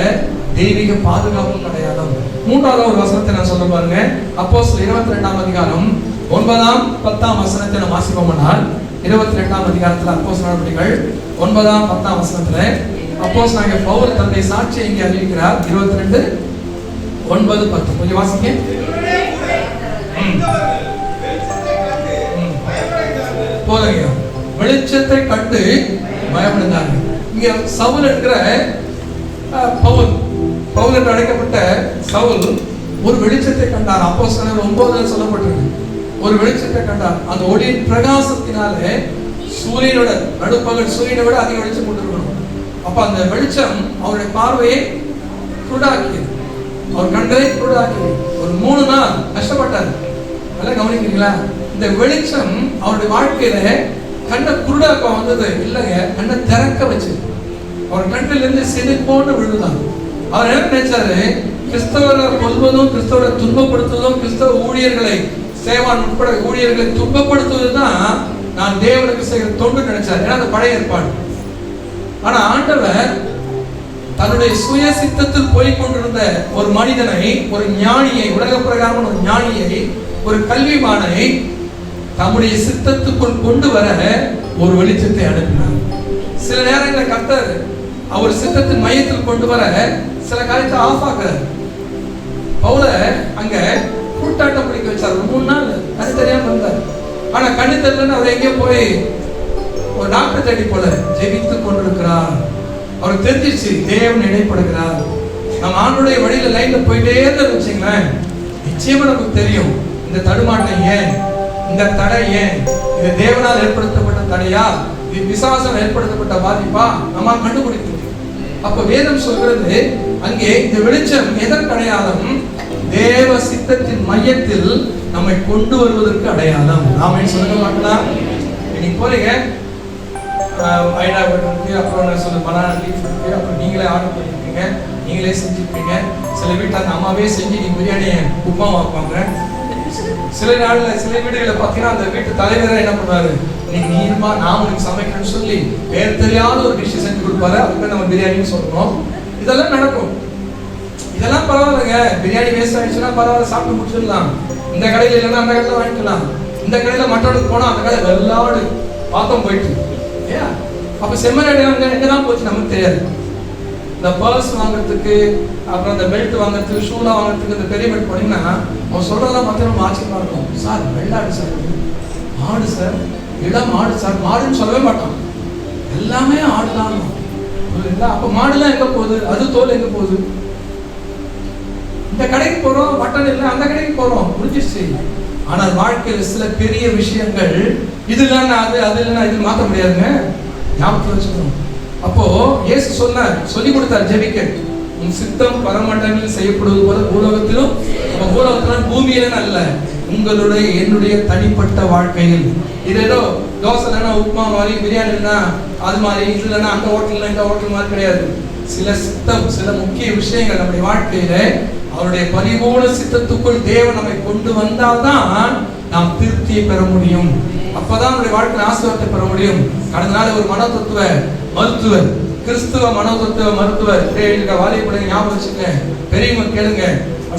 தெய்வீக பாதுகாப்பு அடையாளம். மூன்றாவது ஒரு வசனத்தை நான் சொல்ல பாருங்க. அப்போஸ்தலர் 22ஆம் அதிகாரம் 9ஆம் 10ஆம் வசனத்தை நாம் வாசிப்போமானால், 22ஆம் அதிகாரத்துல அப்போஸ்தலர் நடவடிக்கைகள் 9ஆம் 10ஆம் வசனத்துல அப்போஸ்தலனாகிய பவுல் தன்னுடைய சாட்சியை இங்கே அறிவிக்கிறார். 22 9 10 கொஞ்சம் வாசிங்க. போதுங்க. வெளிச்சத்தை கண்டு பயப்படாங்க. இங்க சவுல் என்கிற பவுல் என்று அழைக்கப்பட்ட சவுல் ஒரு வெளிச்சத்தை கண்டார். அப்போஸ்தலர் 9 சொல்லப்பட்டிருக்கு. ஒரு வெளிச்சத்தை கண்டார். அந்த ஒளியின் பிரகாசத்தினாலே சூரியனோட நடுப்பகல் சூரியனை விட அதிக வெளிச்சம் கொண்டிருக்கணும். அப்ப அந்த வெளிச்சம் அவருடைய பார்வையை குருடாக்கியது, அவர் கண்களை குருடாக்கியது. ஒரு 3 நாள் கஷ்டப்பட்டார். நல்லா கவனிக்கிறீங்களா? இந்த வெளிச்சம் அவருடைய வாழ்க்கையில கண்ணை குருடாக்க வந்தது இல்லைங்க, கண்ணை திறக்க வச்சு அவர் கண்ணில் இருந்து சிரிப்போன்னு விழுதான். அவர் என்ன நினைச்சாரு? கிறிஸ்தவரை கொல்வதும், கிறிஸ்தவரை துன்பப்படுத்துவதும், கிறிஸ்தவ ஊழியர்களை சேவான் உட்பட ஊழியர்களை துன்பப்படுத்துவதுதான் நான் தேவனுக்கு செய்கிற தொண்டு நினைச்சாரு. ஏன்னா அது பழைய ஏற்பாடு. ஆனா ஆண்டவர் தன்னுடைய சுய சித்தத்தில் போய் கொண்டிருந்த ஒரு மனிதனை, ஒரு ஞானியை, உலக பிரகாரம் ஒரு ஞானியை, ஒரு கல்விமானை தம்முடைய சித்தத்துக்குள் கொண்டு வர ஒரு வெளிச்சத்தை அனுப்பினார். சில நேரங்களில் கர்த்தர் அவர் சித்தத்தின் மையத்தில் கொண்டு வர சில காரியத்தை ஆஃப் ஆக்குறார். பவுல அங்க கூட்டாட்டம் பிடிக்க வச்சார். 3 நாள் கண்ணு தெரியாம இருந்தார். ஆனா கண்ணு தெரியலன்னு அவர் எங்கேயோ போய் ஒரு டாக்டர் தேடி போல ஜெபித்துக் கொண்டிருக்கிறார். அவருக்கு தெரிஞ்சிச்சு தேவன் இடைப்படுகிறார். நம்ம ஆண்டுடைய வழியில லைன்ல போயிட்டே இருந்தோம் வச்சுங்களேன், நிச்சயமா நமக்கு தெரியும் இந்த தடுமாட்டம் ஏன், இந்த தடை ஏன், இது தேவனால் ஏற்படுத்தப்பட்ட தடையா, இது பிசாசால் ஏற்படுத்தப்பட்ட பாதிப்பா, நம்ம கண்டுபிடிக்க முடியும். அப்ப வேதம் சொல்றது அங்கே இந்த வெளிச்சம் எதற்கு அடையாளம்? தேவ சித்தத்தின் மையத்தில் நம்மை கொண்டு வருவதற்கு அடையாளம். நாம சொல்ல மாட்டோம். இன்னைக்கு போறீங்க ஹைதராபாத் இருக்கு, அப்புறம் நான் சொல்ல பனானா லீஃப் இருக்கு, அப்புறம் நீங்களே ஆர்டர் பண்ணிருக்கீங்க, நீங்களே செஞ்சுருப்பீங்க. சில வீட்டில் அந்த அம்மாவே செஞ்சு நீங்க பிரியாணி உப்புமா வைப்பாங்க. சில நாள்ல சில வீடுகளில் பார்த்தீங்கன்னா அந்த வீட்டு தலைவரை என்ன பண்ணுவாரு, இன்னைக்கு நீருமா நான் உனக்கு சமைக்கிறேன்னு சொல்லி பேர் தெரியாத ஒரு டிஷ் செஞ்சு கொடுப்பாரு. அதுக்கு நம்ம பிரியாணின்னு சொல்றோம். இதெல்லாம் நடக்கும். இதெல்லாம் பரவாயில்லைங்க, பிரியாணி வேஸ்ட் ஆயிடுச்சுன்னா பரவாயில்ல, சாப்பிட்டு முடிச்சிடலாம். இந்த கடையில இல்லைன்னா அந்த கடையில வாங்கிக்கலாம். இந்த கடையில மற்றவனுக்கு போனா அந்த கடையில வெள்ளாடு பாத்தம் போயிட்டு ஏன் அப்ப செம்மறி எங்கதான் போச்சு நமக்கு தெரியாது. இந்த பர்ஸ் வாங்குறதுக்கு, அப்புறம் இந்த பெல்ட் வாங்குறதுக்கு, ஷூலாம் வாங்குறதுக்கு இந்த பெரிய பெல்ட் போனீங்கன்னா அவன் சொல்றதெல்லாம் பார்த்தா நம்ம ஆச்சரியமா இருக்கும். சார் வெள்ளாடு சார், மாடு சார், இடம் மாடு சார், மாடுன்னு சொல்லவே மாட்டான், எல்லாமே ஆடுதான். அப்ப மாடுலாம் எங்க போகுது, அது தோல் எங்க போகுது? இந்த கடைக்கு போறோம், மட்டன் இல்லை, அந்த கடைக்கு போறோம், முடிஞ்சிருச்சு. ஆனால் வாழ்க்கையில சில பெரிய விஷயங்கள் இது இல்லைன்னா அது இல்லைன்னா இது மாற்ற முடியாதுங்க. ஞாபகத்தில் வச்சுக்கணும். அப்போ இயேசு சொல்லி கொடுத்தார் ஜெபிக்க, உன் சித்தம் பரமண்டங்களில் செய்யப்படுவது போல பூலோகத்திலும், பூலோகத்திலும் பூமியில அல்ல, உங்களுடைய என்னுடைய தனிப்பட்ட வாழ்க்கையில். இது ஏதோ தோசை இல்லைன்னா உப்புமா மாதிரி, பிரியாணி இல்லைன்னா அது மாதிரி, இது இல்லைன்னா அந்த ஹோட்டல் இந்த ஹோட்டல் மாதிரி கிடையாது. சில சித்தம், சில முக்கிய விஷயங்கள் நம்முடைய வாழ்க்கையில அவருடைய பரிபூர்ண சித்தத்துக்குள் தேவன் நம்மை கொண்டு வந்தால்தான் நாம் திருப்தியை பெற முடியும். அப்பதான் நம்முடைய வாழ்க்கையில் ஆசீர்வாதத்தை பெற முடியும். கடந்த நாள் ஒரு மனோதத்துவ மருத்துவர், கிறிஸ்துவ மனோதத்துவ மருத்துவர் வாலிபுடைய ஞாபகம் வச்சுங்க, பெரியவங்க கேளுங்க.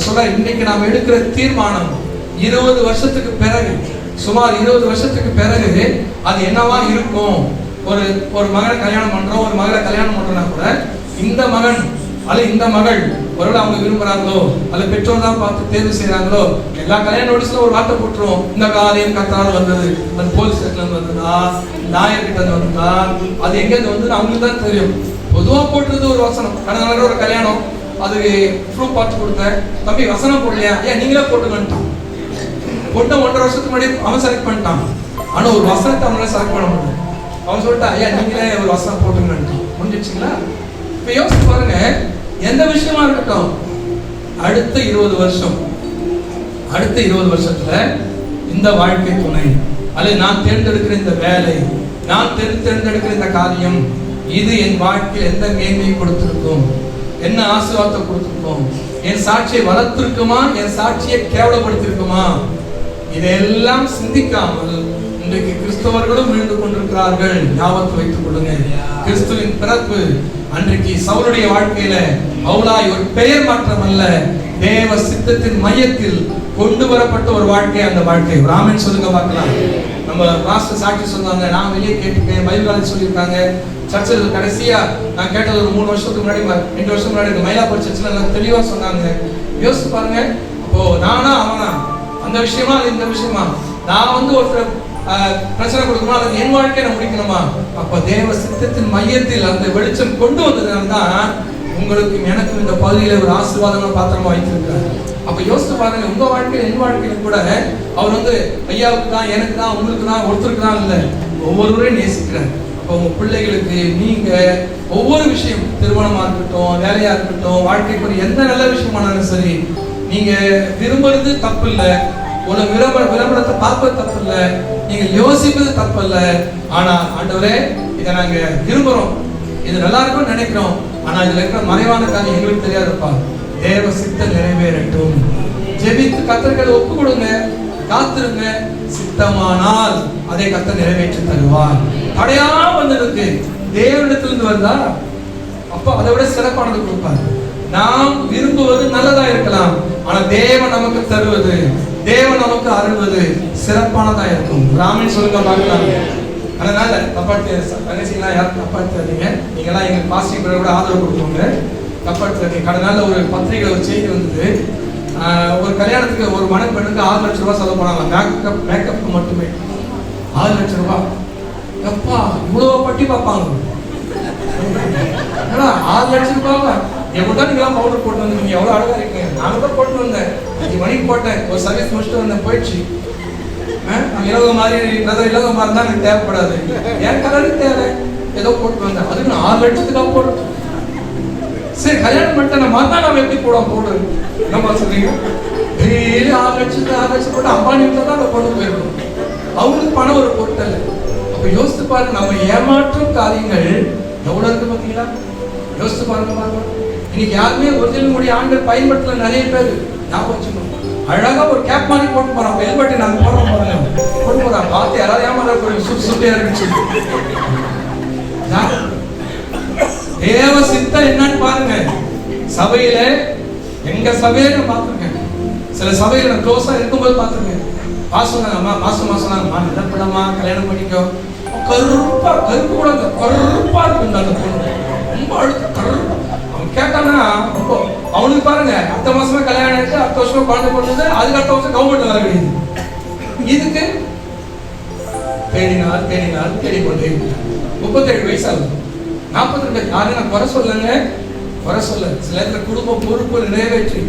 சொல்ல இன்னைக்கு நாம் எடுக்கிற தீர்மானம் 20 வருஷத்துக்கு பிறகு, சுமார் 20 வருஷத்துக்கு பிறகு அது என்னவா இருக்கும்? ஒரு மகனை கல்யாணம் பண்றோம், ஒரு மகளை கல்யாணம் பண்றோம்னா கூட இந்த மகன் அல்ல இந்த மகள் ஒருவேளை அவங்க விரும்புறாங்களோ அல்ல பெற்றோர் தான் பார்த்து தேர்வு செய்யறாங்களோ, எல்லா கல்யாண நோட்டீஸ்ல ஒரு வார்த்தை போட்டுருவோம், இந்த காரியம் கர்த்தரால் வந்தது, அது போலீஸ் ஸ்டேஷன்ல இருந்து வந்ததா, லாயர் கிட்ட இருந்து வந்ததா, அது எங்க இருந்து வந்து அவங்களுக்கு தான் தெரியும். பொதுவா போட்டுறது ஒரு வசனம். கடந்த ஒரு கல்யாணம், அது ப்ரூஃப் பார்த்து கொடுத்தேன், தம்பி வசனம் போடலையா, ஏன் நீங்களே போட்டுக்கன்ட்டான். போட்ட 1.5 வருஷத்துக்கு முன்னாடி அவன் செலக்ட் பண்ணிட்டான். ஆனா ஒரு வசனத்தை அவனால செலக்ட் பண்ண முடியும். அவன் சொல்லிட்டா, ஐயா நீங்களே ஒரு வசனம் போட்டுங்கன்ட்டான். முடிஞ்சிச்சுங்களா? இப்ப யோசிச்சு பாருங்க, எந்த விஷயமா இருக்கட்டும், அடுத்த 20 வருஷத்துல இந்த வாழ்க்கை துணை அல்லது நான் தேர்ந்தெடுக்கிற இந்த வேலை, நான் தேர்ந்தெடுக்கிற இந்த காரியம், இது என் வாழ்க்கையில் எந்த மேன்மையை கொடுத்திருக்கும், என்ன ஆசீர்வாதத்தை கொடுத்திருக்கும், என் சாட்சியை வளர்த்திருக்குமா, என் சாட்சியை கேவலப்படுத்திருக்குமா, இதெல்லாம் சிந்திக்காமல் இன்றைக்கு கிறிஸ்தவர்களும் விழுந்து கொண்டிருக்கிறார்கள். ஞாபகத்தில் வைத்துக் கொள்ளுங்க, கிறிஸ்துவின் பிறப்பு அன்றைக்கு சவுலுடைய வாழ்க்கையில பவுலாய் ஒரு பெயர் மாற்றம் அல்ல, தேவ சித்தத்தின் மையத்தில் கொண்டு வரப்பட்ட ஒரு வாழ்க்கை. அந்த வாழ்க்கை ராமன் சொல்லுங்க பார்க்கலாம். நம்ம மாஸ்டர் சாட்சி சொன்னாங்க, நான் வெளியே கேட்டுக்கேன், பைபிள் காலேஜ் சொல்லியிருக்காங்க. சர்ச்சில் கடைசியா நான் கேட்டது ஒரு 3 வருஷத்துக்கு முன்னாடி, 2 வருஷம் முன்னாடி மயிலாப்பூர் சர்ச்சில் எல்லாம் தெளிவா சொன்னாங்க. யோசிச்சு பாருங்க, அப்போ நானா அவனா, அந்த விஷயமா இந்த விஷயமா, நான் ஒருத்தர் பிரச்சனை கொடுக்கணுமா, அது என் வாழ்க்கையை நான் முடிக்கணுமா? அப்ப தேவ சித்தத்தின் மையத்தில் அந்த வெளிச்சம் கொண்டு வந்ததுனால தான் உங்களுக்கு எனக்கும் இந்த பகுதியில ஒரு ஆசீர்வாதமா பாத்திரமா வைத்திருக்கிறார். அப்ப யோசிச்சு பாருங்க, உங்க வாழ்க்கையில என் வாழ்க்கையில கூட அவர் ஐயாவுக்கு தான், எனக்கு தான், உங்களுக்கு தான், ஒருத்தருக்கு தான் இல்ல, ஒவ்வொருவரையும் நேசிக்கிறார். அப்ப உங்க பிள்ளைகளுக்கு நீங்க ஒவ்வொரு விஷயம், திருமணமா இருக்கட்டும், வேலையா இருக்கட்டும், வாழ்க்கைக்கு எந்த நல்ல விஷயமானாலும் சரி, நீங்க விரும்புறது தப்பு இல்லை, ஒரு விளம்பரத்தை பார்ப்பது தப்பு இல்லை, நீங்க யோசிப்பது தப்பு இல்லை. ஆனா ஆண்டவரே, இதை நாங்க விரும்புறோம், இது நல்லா இருக்கும்னு நினைக்கிறோம், ஆனா இதுல இருக்கிற மறைவான காரியம் எங்களுக்கு தெரியாதுப்பா, தேவ சித்தம் நிறைவேறட்டும். ஜெபித்து கர்த்தருக்கு ஒப்பு கொடுங்க, காத்திருங்க, சித்தமானால் அதை கர்த்தர் நிறைவேற்றி தருவார். தடையா வந்ததுக்கு தேவனிடத்திலிருந்து வந்தா அப்ப அதை விட சிறப்பானது கொடுப்பார். நாம் விரும்புவது நல்லதா இருக்கலாம், ஆனா தேவன் நமக்கு தருவது, தேவன் நமக்கு அருள்வது சிறப்பானதா இருக்கும். ராமன் சொல்லுங்க பார்க்கலாம். அதனால தப்பாடுத்தீங்களா, யாரும் தப்பாடுத்தாதீங்க. நீங்களாம் எங்களுக்கு பாசிட்டிவ் கூட ஆதரவு கொடுப்போங்க, தப்பாடுத்தாதீங்க. கடந்த நாள் ஒரு பத்திரிகை ஒரு செய்தி வந்தது, ஒரு கல்யாணத்துக்கு ஒரு மணப்பெண்ணுக்கு 6 லட்சம் ரூபாய் செலவு பண்ணாங்க, மேக்கப்புக்கு மட்டுமே 6 லட்சம் ரூபாய். எப்பா இவ்வளவு பட்டி பார்ப்பாங்க, 6 லட்சம் ரூபாய் எவ்வளோ நீங்களாம் பவுடர் போட்டு வந்து எவ்வளோ அழகா இருக்கீங்க. நான் கூட போட்டு வந்தேன், 5 மணிக்கு போட்டேன், ஒரு சர்வீஸ் முடிச்சுட்டு வந்தேன், போயிடுச்சு. இலவ மாதிரி இலவ மாதிரி தான் எனக்கு தேவைப்படாது, என் கலருக்கு தேவை, ஏதோ போட்டு வந்தேன். அதுக்கு நான் 6 லட்சத்துக்காக போடுறேன். சரி கல்யாணம் பண்ணிட்டேன், நான் எப்படி போடு என்னப்பா சொல்றீங்க? டெய்லி 6 லட்சம் போட்டு அம்பானி வீட்டில் தான் கொண்டு போயிடணும். அவங்களுக்கு பணம் ஒரு பொருட்டல். அப்ப யோசித்து பாருங்க, நம்ம ஏமாற்றும் காரியங்கள் எவ்வளவு இருக்கு பார்த்தீங்களா? யோசித்து பாருங்க. இன்னைக்கு யாருமே ஒரிஜினல் முடி ஆண்கள் பயன்படுத்தல, நிறைய பேர் ஞாபகம் வச்சுக்கணும். அழகா ஒரு கேப் மாதிரி போட்டு போறான், ஹெல்மெட் நாங்க போடுறோம் பாருங்க, போட்டு போறான், பார்த்து யாராவது ஏமாற சுட்டியா இருந்துச்சு. தேவ சித்தம் என்னன்னு பாருங்க. சபையில எங்க சபையில நான் பார்த்துருக்கேன், சில சபையில நான் க்ளோஸா இருக்கும்போது பார்த்துருக்கேன். மாசமா சொன்னாங்க, நிலப்படமா கல்யாணம் பண்ணிக்கோ, கருப்பு கூட கருப்பா இருக்கு அந்த பொண்ணு, ரொம்ப அழுத்த கருப்பு. அவன் கேட்டானா ரொம்ப, அவனுக்கு பாருங்க அடுத்த மாசமே கல்யாணம் ஆயிடுச்சு, அடுத்த வருஷமா குழந்தை பிறந்தது, அதுக்கு அடுத்த வருஷம் கவர்மெண்ட் வேலை கிடையாது. இதுக்கு தேடிக்கொண்டே 37 வயசு ஆகுது, 42. யாரும் நான் குறை சொல்லங்க, சில நேரத்துல குடும்ப பொறுப்பு நிறைவேற்றி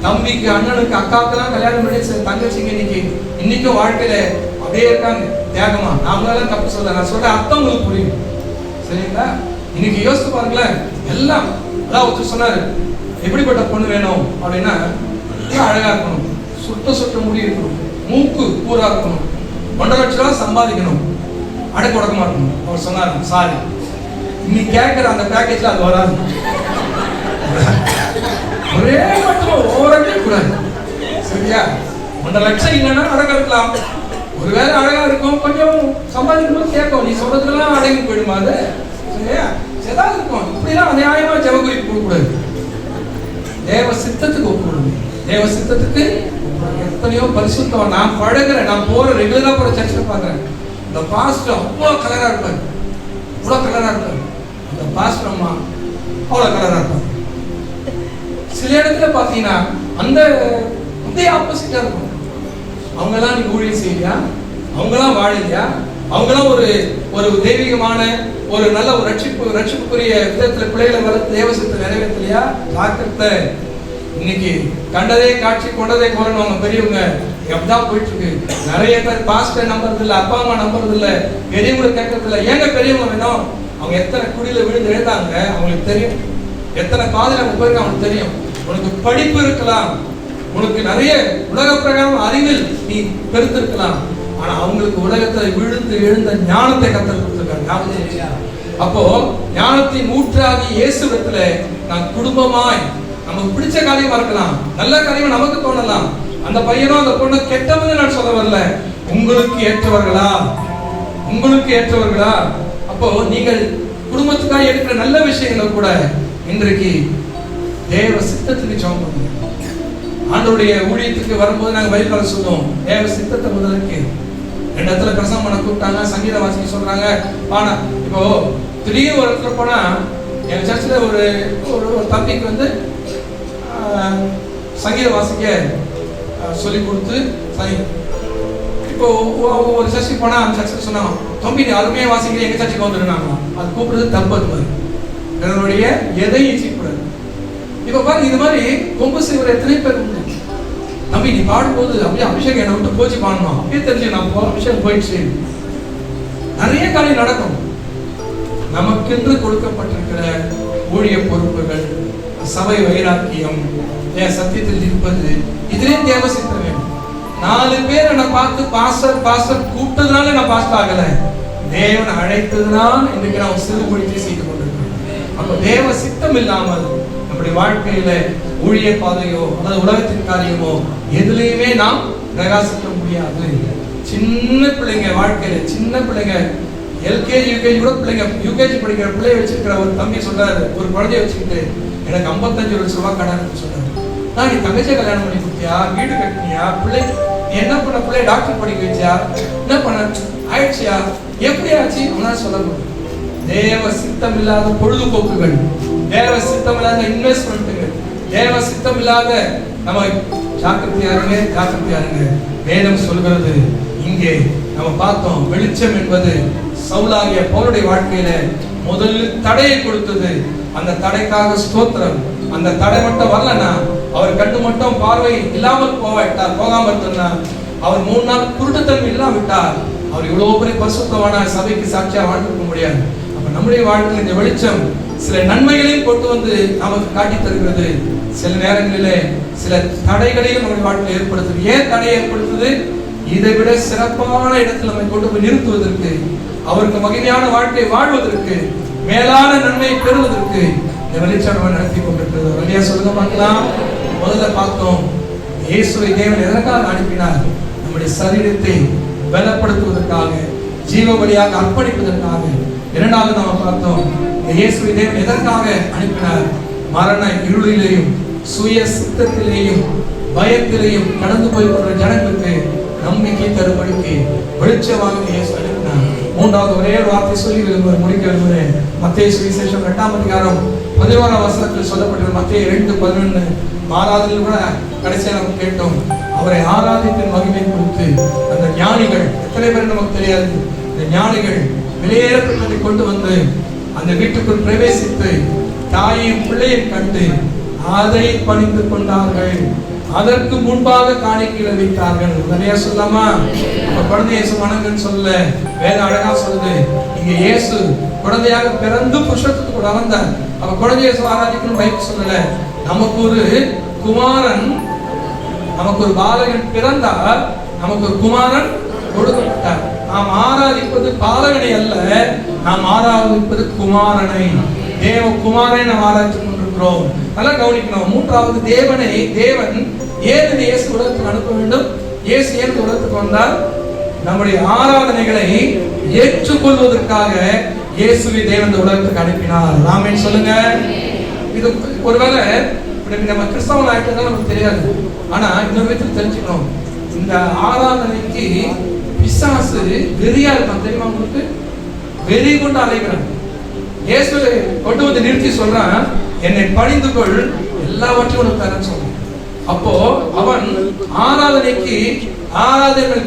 தம்பிக்கு, அண்ணனுக்கு, அக்காக்கெல்லாம் கல்யாணம் பண்ணி தங்கச்சிங்க இன்னைக்கும் வாழ்க்கையில அப்படியே இருக்காங்க தியாகமா. நாமளால தப்பு சொல்ல, நான் சொல்ற அர்த்தம் உங்களுக்கு புரியும், சரிங்களா? இன்னைக்கு யோசித்து பாருங்களேன். எல்லாம் அதான் ஒருத்தர் சொன்னாரு, எப்படிப்பட்ட பொண்ணு வேணும் அப்படின்னா, அழகா இருக்கணும், சுட்ட முடி இருக்கணும், மூக்கு பூரா இருக்கணும், 1.5 லட்சம் ரூபாய் சம்பாதிக்கணும், அடக்க உடக்கமா இருக்கணும். அவர் சொன்னாரு, சாரி நீ கேட்கிற அந்த பேக்கேஜ்ல அது வராது, ஒரே மட்டும் ஓரவே கூடாது, சரியா? 1.5 லட்சம் இல்லைன்னா அடக்க இருக்கலாம், ஒருவேளை அழகா இருக்கும், கொஞ்சம் சம்பாதிக்கணும் கேட்கும், நீ சொல்றதுலாம் அடங்கி போயிடுமா அது, சரியா? ஏதாவது இருக்கும். இப்படிலாம் அநியாயமா ஜெபகுறிப்பு கொடுக்கூடாது, தேவ சித்தத்துக்கு ஒப்புக்கொடுங்க. தேவ சித்தத்துக்கு எத்தனையோ பரிசுத்தம். நான் பழகிறேன், நான் ரெகுலரா போற சர்ச்சில் பாக்குறேன், இந்த பாஸ்டர் அவ்வளோ கலரா இருப்பாரு, அந்த பாஸ்டர் அம்மா அவ்வளோ கலரா இருப்பாங்க. சில இடத்துல பாத்தீங்கன்னா அந்த ஆப்போசிட்டா இருக்கும். அவங்க எல்லாம் நீ ஊழியம் செய்யலையா, அவங்க எல்லாம் வாழலையா, அவங்களும் ஒரு தெய்வீகமான ஒரு நல்ல ஒரு ரட்சிப்புக்குரிய விதத்துல பிள்ளைகளை வளர்த்து தேவசத்தை நிறைவேற்றலையா? ஜாக்கிரதை. இன்னைக்கு கண்டதே காட்சி கொண்டதே கோலன்னு அவங்க பெரியவங்க அப்படிதான் போயிட்டு இருக்கு. நிறைய பேர் பாஸ்டர் நம்புறது இல்ல, அப்பா அம்மா நம்புறது இல்ல, பெரியவங்களை கேட்கறது இல்ல. ஏங்க பெரியவங்க வேணும்? அவங்க எத்தனை குடியில விழுந்து எழுதாங்க அவங்களுக்கு தெரியும், எத்தனை காதல அவங்க போயிருக்கு அவங்களுக்கு தெரியும். உனக்கு படிப்பு இருக்கலாம், உனக்கு நிறைய உலக பிரகாரம் அறிவில் நீ பெருத்திருக்கலாம், ஆனா அவங்களுக்கு உலகத்தை விழுந்து எழுந்த ஞானத்தை கத்தல் கொடுத்திருக்காங்க. அப்போ ஞானத்தின் ஊற்றாகி இயேசுவிடத்துல நான் குடும்பமாய் நமக்கு பிடிச்ச காரியமா இருக்கலாம், நல்ல காரியமா நமக்கு தோணலாம். அந்த பையனும் அந்த பொண்ணு கெட்டவங்க நான் சொல்ல வரல, உங்களுக்கு ஏற்றவர்களா, உங்களுக்கு ஏற்றவர்களா? அப்போ நீங்கள் குடும்பத்துக்காக எடுக்கிற நல்ல விஷயங்களை கூட இன்றைக்கு தேவ சித்தத்துக்கு ஜெபம் பண்ணுங்க. ஆண்டவருடைய ஊழியத்துக்கு வரும்போது நாங்க பைபிள் சொல்லுவோம், தேவ சித்தத்தை முதலுக்கு. ரெண்டு இடத்துல பிரசங்கம் பண்ண கூப்பிட்டாங்க, சங்கீத வாசிக்க சொல்றாங்க. ஆனா இப்போ திடீர்னு ஒரு இடத்துல போனா, என் சர்ச்சில் ஒரு தம்பிக்கு வந்து சங்கீத வாசிக்க சொல்லி கொடுத்து, இப்போ ஒரு சர்ச்சுக்கு போனா அந்த சர்ச்சுக்கு சொன்னாங்க, தம்பி நீ அருமையா வாசிக்கிற, எங்க சர்ச்சுக்கு வந்துருந்தாங்க. அது கூப்பிடுறது தப்பு. அது மாதிரி என்னுடைய எதையும் செய்யக்கூடாது. இப்ப பாருங்க, இது மாதிரி கொம்பு செய்வர எத்தனை பேர் உண்டு. தம்பி நீ பாடும்போது அப்படியே அபிஷேகம் என்னை விட்டு போச்சு பாடணும், அப்படியே தெரிஞ்சு நான் அபிஷேகம் போயிடுச்சு. நிறைய காரியம் நடக்கும். நமக்கென்று கொடுக்கப்பட்டிருக்கிற ஊழிய பொறுப்புகள், சபை வைராக்கியம், சத்தியத்தில் இருப்பது, இதிலே தேவ சித்தம் வேணும். 4 பேர் என்னை பார்த்து பாஸ்டர் பாஸ்டர் கூப்பிட்டதுனால நான் பாஸ்டர் ஆகல, தேவன் அழைத்ததுனால் இன்றைக்கு நான் சிறு மொழியை செய்து கொண்டிருக்கிறேன். அப்ப தேவ சித்தம் இல்லாமல் நம்முடைய வாழ்க்கையில ஊழிய பாதையோ அல்லது உலகத்தின் காரியமோ எதுலையுமே நாம் பிரகாசிக்க முடியாது. சின்ன பிள்ளைங்க வாழ்க்கையில, சின்ன பிள்ளைங்க எல்கேஜி யூகேஜி கூட பிள்ளைங்க, யூகேஜி படிக்கிற பிள்ளைய வச்சிருக்கிற ஒரு தம்பி சொல்றாரு, ஒரு குழந்தைய வச்சுக்கிட்டு எனக்கு 55 லட்சம் ரூபாய் கடன் சொல்றாரு. நீ தங்கச்சியை கல்யாணம் பண்ணி கொடுத்தியா, வீடு கட்டினியா, பிள்ளை நீ என்ன பண்ண, பிள்ளை டாக்டர் படிக்க வச்சியா, என்ன பண்ண ஆயிடுச்சியா, எப்படி ஆச்சு அவனா சொல்ல முடியும். தேவ சித்தம் இல்லாத பொழுதுபோக்குகள், தேவ சித்தம் இல்லாத இன்வெஸ்ட்மெண்ட்டுகள், தேவ சித்தம் இல்லாத நம்ம ஜாக்கிரதையா இருங்க. வேதம் சொல்கிறது இங்கே நம்ம பார்த்தோம், வெளிச்சம் என்பது சவுலாகிய பவுலுடைய வாழ்க்கையில முதல் தடையை கொடுத்தது. அந்த தடைக்காக ஸ்தோத்திரம். அந்த தடை மட்டும் வரலன்னா, அவர் கண்ணு மட்டும் பார்வை இல்லாமல் போகாம இருந்தா, அவர் 3 நாள் குருட்டுத்தன்மை இல்லாம விட்டார், அவர் இவ்வளவு பெரிய பரிசுத்தமான சபைக்கு சாட்சியா வாழ்ந்துக்க முடியாது. அப்ப நம்முடைய வாழ்க்கையில் இந்த வெளிச்சம் சில நன்மைகளையும் கொண்டு வந்து நமக்கு காட்டி தருகிறது, சில நேரங்களிலே சில தடைகளையும் நம்முடைய வாழ்க்கையில் ஏற்படுத்துது. ஏன் தடை ஏற்படுத்துது? இதை விட சிறப்பான இடத்தில் நம்மை கொண்டு போய் நிறுத்துவதற்கு, அவருக்கு மகிமையான வாழ்க்கை வாழ்வதற்கு, மேலான நன்மையை பெறுவதற்கு இந்த வெளிச்சம் நடத்தி கொண்டிருக்கிறது. வழியா சொல்லுங்க பார்க்கலாம். முதல்ல பார்த்தோம், இயேசுவை தேவன் எதற்காக அனுப்பினார்? நம்முடைய சரீரத்தை பலப்படுத்துவதற்காக, ஜீவ வழியாக அர்ப்பணிப்பதற்காக. இரண்டாவது நாம் பார்த்தோம், இயேசுவை தேவன் எதற்காக அனுப்பினார்? மரண இருளிலேயும் சுய சித்தத்திலேயும் பயத்திலேயும் கடந்து போய் கொண்ட ஜனங்களுக்கு நம்பிக்கை தரும்படிக்கு வெளிச்சமாக இயேசு அனுப்பினார். மூன்றாவது ஒரே ஒரு வார்த்தை சொல்லி முடிக்க விரும்புகிறேன். மத்தேயு சுவிசேஷம் 8ஆம் அதிகாரம் 11ஆம் வசனத்தில் சொல்லப்பட்டிருக்கிற மத்தேயு 2:11 ஆராதனையில் கூட கடைசியாக நம்ம கேட்டோம், அவரை ஆராதிப்பின் மகிமை குறித்து அந்த ஞானிகள், எத்தனை பேர் நமக்கு தெரியாது, இந்த ஞானிகள் விலையேறப்பட்டதை கொண்டு வந்து அந்த வீட்டுக்குள் பிரவேசித்து தாயையும் பிள்ளையும் கண்டு அதை பணிந்து கொண்டார்கள். அதற்கு முன்பாக காணிக்கைகளை வைத்தார்கள். நிறைய சொல்லாமா? குழந்தை இயேசு வணங்குன்னு சொல்ல வேதம் அழகா சொல்லுது. இங்க இயேசு குழந்தையாக பிறந்து புருஷத்துக்கு கூட வந்தார். அப்ப குழந்தை இயேசு ஆராதிக்கணும் பைபிள் சொல்லல. நமக்கு ஒரு குமாரன், நமக்கு ஒரு பாலகன் பிறந்தால் நமக்கு ஒரு குமாரன் கொடுக்கப்பட்டார். நாம் ஆராதிப்பது பாலகனை அல்ல, நாம் ஆராதிப்பது குமாரனை, தேவ குமாரனை நாம் ஆராய்ச்சி கொண்டிருக்கிறோம். நல்லா கவனிக்கணும். மூன்றாவது, தேவன் ஏன் இயேசு உலகத்துக்கு அனுப்ப வேண்டும்? இயேசு ஏன் உலகத்துக்கு வந்தால் நம்முடைய ஆராதனைகளை ஏற்றுக்கொள்வதற்காக இயேசுவை தேவன் உலகத்துக்கு அனுப்பினார். ஆமென் சொல்லுங்க. இது ஒருவேளை நம்ம கிறிஸ்தவன் ஆயிட்டதா நமக்கு தெரியாது. ஆனா இன்னொரு விதத்தில் தெரிஞ்சுக்கணும், இந்த ஆராதனைக்கு பிசாசு வெறியா இருக்கான். தெரியுமா உங்களுக்கு? வெறி கொண்டு அலைகிறான். இயேசுவை கொண்டு வந்து நிறுத்தி சொல்றான், என்னை பணிந்து கொள், எல்லாவற்றையும் உனக்கு தரேன்னு சொல்றான். அப்போ அவன் ஆராதனைக்கு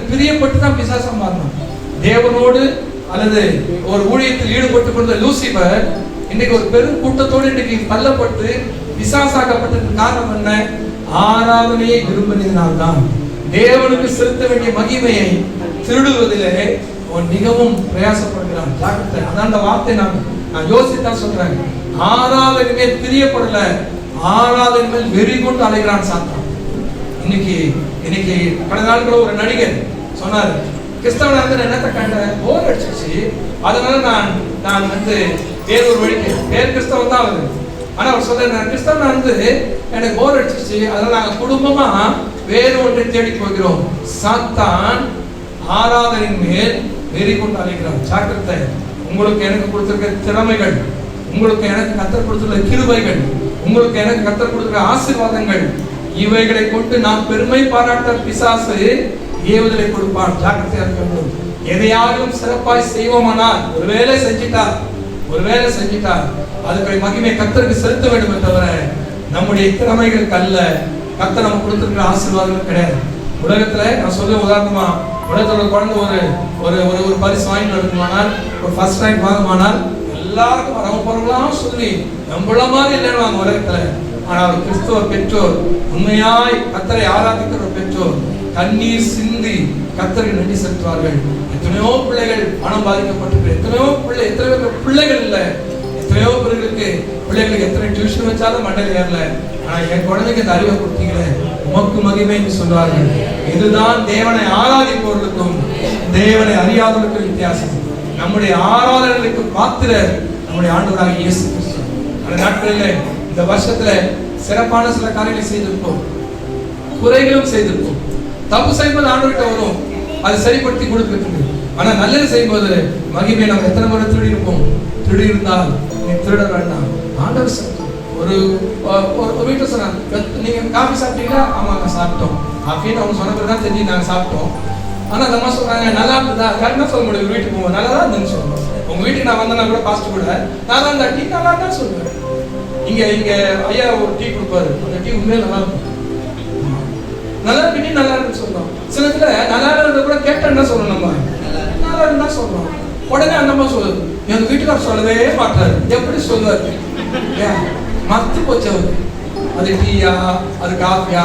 பிரியப்பட்டு தான் பிசாசம் மாறினான். தேவனோடு அல்லது ஒரு ஊழியத்தில் ஈடுபட்டுக் கொண்ட லூசிபர் இன்னைக்கு ஒரு பெரும் கூட்டத்தோடு இன்னைக்கு தள்ளப்பட்டு பிசாசாக்கப்பட்டதுக்கு காரணம் என்ன? ஆராதனையை விரும்பினதினால்தான். தேவனுக்கு செலுத்த வேண்டிய மகிமையை திருடுவதிலே அவன் மிகவும் பிரயாசப்படுகிறான். ஜாக்கிரதை. அதான் அந்த வார்த்தை நான் யோசித்தான் சொல்றேன். ஆராதனை மேல் பிரியப்படல, ஆராதனை மேல் வெறி கொண்டு அலைகிறான் சாத்தான். இன்னைக்கு கடந்த நாட்கள் ஒரு நடிகர் சொன்னார், கிறிஸ்தவனா இருந்து என்னத்தை கண்ட போர் அடிச்சிச்சு, அதனால நான் வேற ஒரு வழிக்கு பேர் கிறிஸ்தவன் தான் வருது. ஆனா அவர் சொல்ற, நான் கிறிஸ்தவனா இருந்து எனக்கு போர் அடிச்சிச்சு, அதனால நாங்க குடும்பமா வேறு ஒன்றை தேடி போகிறோம். சாத்தான் ஆராதனையின் மேல் வெறி கொண்டு அழைக்கிறான். ஜாக்கிரதை. உங்களுக்கு எனக்கு கொடுத்திருக்கிற திறமைகள், உங்களுக்கு எனக்கு கர்த்தர் கொடுத்திருக்கிற கிருபைகள், உங்களுக்கு எனக்கு கர்த்தர் கொடுத்திருக்கிற ஆசீர்வாதங்கள், இவைகளை கொண்டு நாம் பெருமை பாராட்ட பிசாசு ஏவுதலை கொடுப்பான். ஜாக்கிரதையா இருக்கணும். எதையாலும் சிறப்பாய் செய்வோமானால், ஒருவேளை செஞ்சிட்டா அதுக்கு மகிமை கர்த்தருக்கு செலுத்த வேண்டும் தவிர நம்முடைய திறமைகளுக்கு அல்ல. கர்த்தர் நமக்கு கொடுத்திருக்கிற ஆசீர்வாதங்கள் கிடையாது. உலகத்துல நான் சொல்ல உதாரணமா, உலகத்தோட குழந்தை ஒரு பரிசு வாங்கிட்டு வருமானால், ஒரு ஃபர்ஸ்ட் ரேங்க் வாங்குமானால் எல்லாருக்கும் வரவங்க போறவங்களாம் சொல்லி நம்மள மாதிரி இல்லைன்னு வாங்க உலகத்துல. ஆனால் ஒரு கிறிஸ்தவ பெற்றோர், உண்மையாய் கர்த்தரை ஆராதிக்கிற பெற்றோர் கண்ணீர் சிந்தி கர்த்தருக்கு நன்றி செலுத்துவார்கள். எத்தனையோ பிள்ளைகள் மனம் பாதிக்கப்பட்டிருக்கு, எத்தனையோ பிள்ளைகள் இல்ல, எத்தனையோ பிள்ளைகளுக்கு எத்தனை டியூஷன் வச்சாலும் மண்டையில் ஏறல. ஆனா என் குழந்தைக்கு இந்த அறிவை கொடுத்தீங்களே, உமக்கு மகிமை என்று சொல்வார்கள். இதுதான் தேவனை ஆராதிப்பவர்களுக்கும் தேவனை அறியாதவர்களுக்கும் வித்தியாசம். நம்முடைய ஆராதனைகளுக்கு மாத்திர நம்முடைய ஆண்டவராக இயேசு கிறிஸ்து. அந்த நாட்களில் இந்த வருஷத்துல சிறப்பான சில காரியங்களை செய்திருப்போம், குறைகளும் செய்திருப்போம். தப்பு செய்யும்போது ஆண்டவர்கிட்ட வரும், அது சரிப்படுத்தி கொடுக்கிறது. ஆனா நல்லது செய்யும்போது மகிமை நம்ம எத்தனை முறை திருடி இருப்போம். திருடி இருந்தால் நீ திருட வேண்டாம். ஆண்டவர் ஒரு வீட்டுல சொன்னாங்க, நீங்க காஃபி சாப்பிட்டீங்களா? ஆமாங்க சாப்பிட்டோம். காஃபின்னு அவங்க சொன்ன பிறகுதான் தெரிஞ்சு நாங்க சாப்பிட்டோம். ஆனா அந்த அம்மா சொல்றாங்க, நல்லா இருந்ததா? கரெக்டா சொல்ல முடியும். வீட்டுக்கு போவோம், நல்லா தான் இருந்துன்னு சொல்லணும். உங்க வீட்டுக்கு நான் வந்தேன்னா கூட பாஸ்ட் கூட நான் தான் அந்த டீ நல்லா தான் சொல்லுவேன். இங்க ஐயா ஒரு டீ கொடுப்பாரு, அந்த டீ உண்மையில நல்லா இருக்கும். நல்லா இருக்கு, டீ நல்லா இருக்குன்னு சொல்லணும். சில இதுல நல்லா இருக்கிறத கூட கேட்டேன்னா சொல்லணும், நம்ம நல்லா இருந்தா சொல்லணும். உடனே அந்த அம்மா சொல்லுது, எங்க வீட்டுக்காரர் சொல்லவே மாட்டாரு. எப்படி சொல்லுவாரு? மத்து போச்சு அவரு. அது டீயா, அது காஃபியா,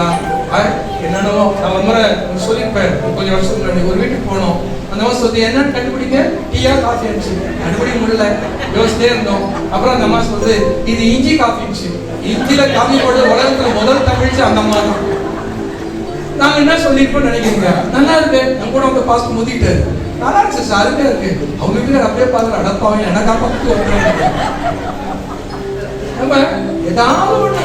என்னென்னோ. நான் ஒரு முறை சொல்லியிருப்பேன், கொஞ்சம் வருஷத்துக்கு முன்னாடி ஒரு வீட்டுக்கு போனோம். அந்த அம்மா சொல்லுது, என்னன்னு கண்டுபிடிங்க, டீயா காஃபி இருந்துச்சு. கண்டுபிடிக்க முடியல, யோசிச்சிட்டே இருந்தோம். அப்புறம் அந்த அம்மா சொல்லுது, இது இஞ்சி காஃபி இருந்துச்சு. இஞ்சில காஃபி போட்டு உலகத்துல முதல் தமிழ்ச்சி அந்த அம்மா தான். நாங்க என்ன சொல்லிருப்போம் நினைக்கிறீங்க? நல்லா இருக்கு. நம்ம கூட அவங்க பாஸ்ட் முதிட்டு நல்லா இருந்துச்சு சார், அருமையா இருக்கு. அவங்க வீட்டுல அப்படியே பாருங்க, அடப்பாங்க என்ன காப்பாத்து நம்ம ஏதாவது ஒண்ணு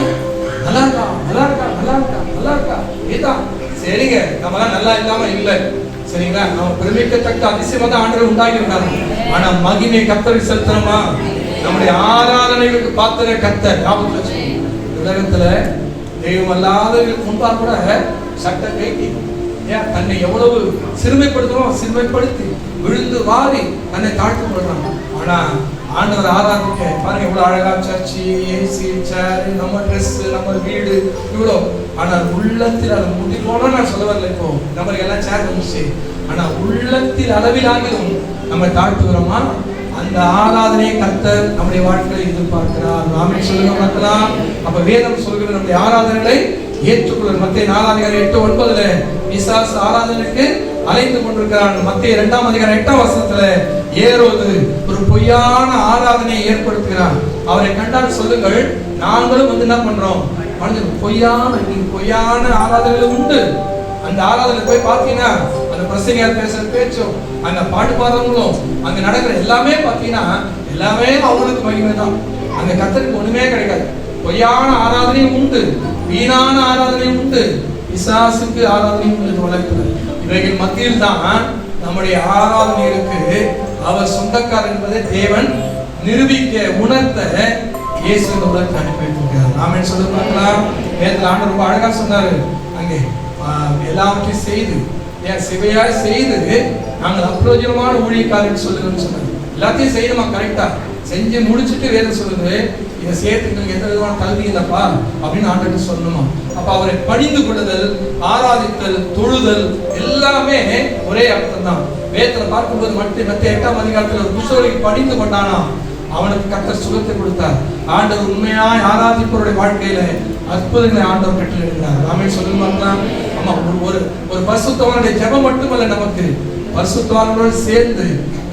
நல்லா இருக்கா, நல்லா இருக்கா, நல்லா இருக்கா, நல்லா இருக்கா, இதுதான் சரிங்க. நம்ம நல்லா இல்லாம இல்லை, சரிங்களா? நம்ம பெருமைக்கத்தக்க அதிசயமா தான் ஆண்டவர் உண்டாக்கி இருந்தாங்க. ஆனா மகிமை கர்த்தருக்கு செலுத்தணுமா? நம்முடைய ஆராதனைகளுக்கு பாத்திர கர்த்தர். ஞாபகம் வச்சுக்கோங்க. உலகத்துல தெய்வம் அல்லாதவர்களுக்கு முன்பாக கூட சட்ட கைட்டி தன்னை எவ்வளவு சிறுமைப்படுத்துறோம், சிறுமைப்படுத்தி விழுந்து வாரி தன்னை தாழ்த்து கொள்றான். ஆனா ஆண்டவர் ஆராதிக்க பாருங்க எவ்வளவு அழகா சர்ச்சி, ஏசி, சேர், நம்ம ட்ரெஸ், நம்ம வீடு இவ்வளோ. ஆனா உள்ளத்தில் அது முடி போனா நான் சொல்ல வரல. இப்போ நம்மளுக்கு எல்லாம் சேர் வந்துச்சு. ஆனா உள்ளத்தில் அளவிலாகிலும் நம்ம தாழ்த்துகிறோமா? அந்த ஆராதனையை கர்த்தர் நம்முடைய வாழ்க்கையை எதிர்பார்க்கிறார். நாமே சொல்லுங்க பார்க்கலாம். அப்ப வேதம் சொல்லுகிற நம்முடைய ஆராதனைகளை ஏற்றுக்கொள்ள. மத்திய 4:8-9 பிசாசு ஆராதனைக்கு அழைத்து கொண்டிருக்கிறான். மத்திய 2:8 ஏரோது ஒரு பொய்யான ஆராதனையை ஏற்படுத்துகிறான். அவரை கண்டால் சொல்லுங்கள், நாங்களும் என்ன பண்றோம்? பொய்யான ஆராதனைகள் உண்டு. அந்த ஆராதனை போய் பார்த்தீங்கன்னா அந்த பிரசங்கியார் பேசுற பேச்சும், அந்த பாட்டு பாடுறவங்களும், அங்க நடக்கிற எல்லாமே பார்த்தீங்கன்னா எல்லாமே அவங்களுக்கு மகிமை தான். அந்த கர்த்தருக்கு ஒண்ணுமே கிடைக்காது. பொய்யான ஆராதனையும் உண்டு, வீணான ஆராதனையும் உண்டு, பிசாசுக்கு ஆராதனையும் உண்டு. உலகத்துல இவைகள் மத்தியில் தான் நம்முடைய ஆராதனைகளுக்கு அவர் சொந்தக்காரர் என்பதை தேவன் நிரூபிக்க உணர்த்த இயேசு இந்த உலகத்தை அனுப்பி வைத்திருக்கிறார். ஆமென் சொல்ல பார்க்கலாம். வேதத்தில் ஆண்டவர் ரொம்ப அழகா சொன்னாரு, அங்கே எல்லாவற்றையும் செய்து சிவையாய் செய்து நாங்கள் அப்பிரயோஜனமான ஊழியக்காரர்கள் சொல்லுங்கன்னு சொன்னாரு. எல்லாத்தையும் செய்யணுமா? கரெக்டா செஞ்சு முடிச்சுட்டு வேதம் சொல்லுது, இதை சேர்த்துக்கு எந்த விதமான தகுதி இல்லப்பா அப்படின்னு ஆண்டவர் சொல்லணுமா? அப்ப அவரை பணிந்து கொள்ளுதல், ஆராதித்தல், தொழுதல் எல்லாமே ஒரே அர்த்தம் தான். வேதத்துல பார்க்கும்போது மத்திய 8ஆம் அதிகாரத்தில் ஒரு குஷ்டரோகிக்கு பணிந்து கொண்டானா, அவனுக்கு கர்த்தர் சுகத்தை கொடுத்தார். ஆண்டவர் உண்மையாய் ஆராதிப்பவருடைய வாழ்க்கையில அற்புதங்களை ஆண்டவர் கட்டளையிடுகிறார். ஆமென் சொல்லுங்க. ஆமா, ஒரு பரிசுத்தவானுடைய ஜெபம் மட்டுமல்ல, நமக்கு பரிசுத்தவானோடு சேர்ந்து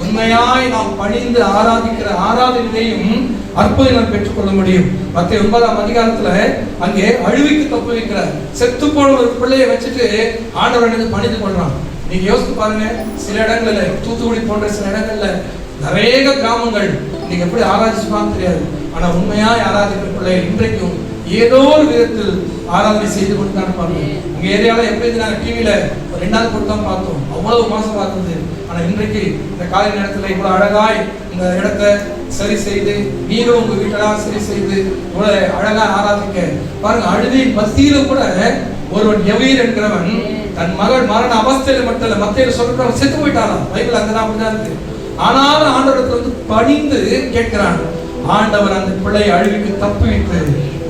உண்மையாய் நாம் பணிந்து ஆராதிக்கிற ஆராதனையும் அற்புதங்கள் பெற்றுக்கொள்ள முடியும். மத்திய 9ஆம் அதிகாரத்துல அங்கே அழிவுக்கு தப்பு வைக்கிறார். செத்து போன ஒரு பிள்ளையை வச்சுட்டு ஆண்டவர் பணிந்து கொள்றான். நீங்க யோசித்து பாருங்க, சில இடங்கள்ல தூத்துக்குடி போன்ற சில இடங்கள்ல நிறைய கிராமங்கள் நீங்க எப்படி ஆராதிச்சுப்பான்னு தெரியாது. ஆனா உண்மையாய் ஆராதிக்கிற பிள்ளைகள் இன்றைக்கும் ஏதோ ஒரு விதத்தில் ஆராதனை செய்து கொண்டு தான் இருப்பாங்க. உங்க ஏரியாவில் எப்படி நாங்கள் டிவியில 2 நாள் கொடுத்தா பார்த்தோம், அவ்வளவு மாசம் பார்த்தது. ஆனா இன்றைக்கு இந்த காலை நேரத்தில் இவ்வளவு அழகாய் இந்த இடத்தை சரி செய்து, நீங்களும் உங்க வீட்டெல்லாம் சரி செய்து இவ்வளவு அழகா ஆராதிக்க பாருங்க. அழுதின் மத்தியில கூட ஒருவன் எவீர் என்கிறவன் தன் மகள் மரண அவஸ்தையில மட்டும் இல்ல, மத்தியில சொல்றவன் செத்து போயிட்டாராம். பைபிள் அங்கதான் அப்படிதான் இருக்கு. ஆனாலும் ஆண்டவரத்துல பணிந்து கேட்கிறான். ஆண்டவர் அந்த பிள்ளையை அழிவுக்கு தப்புவித்து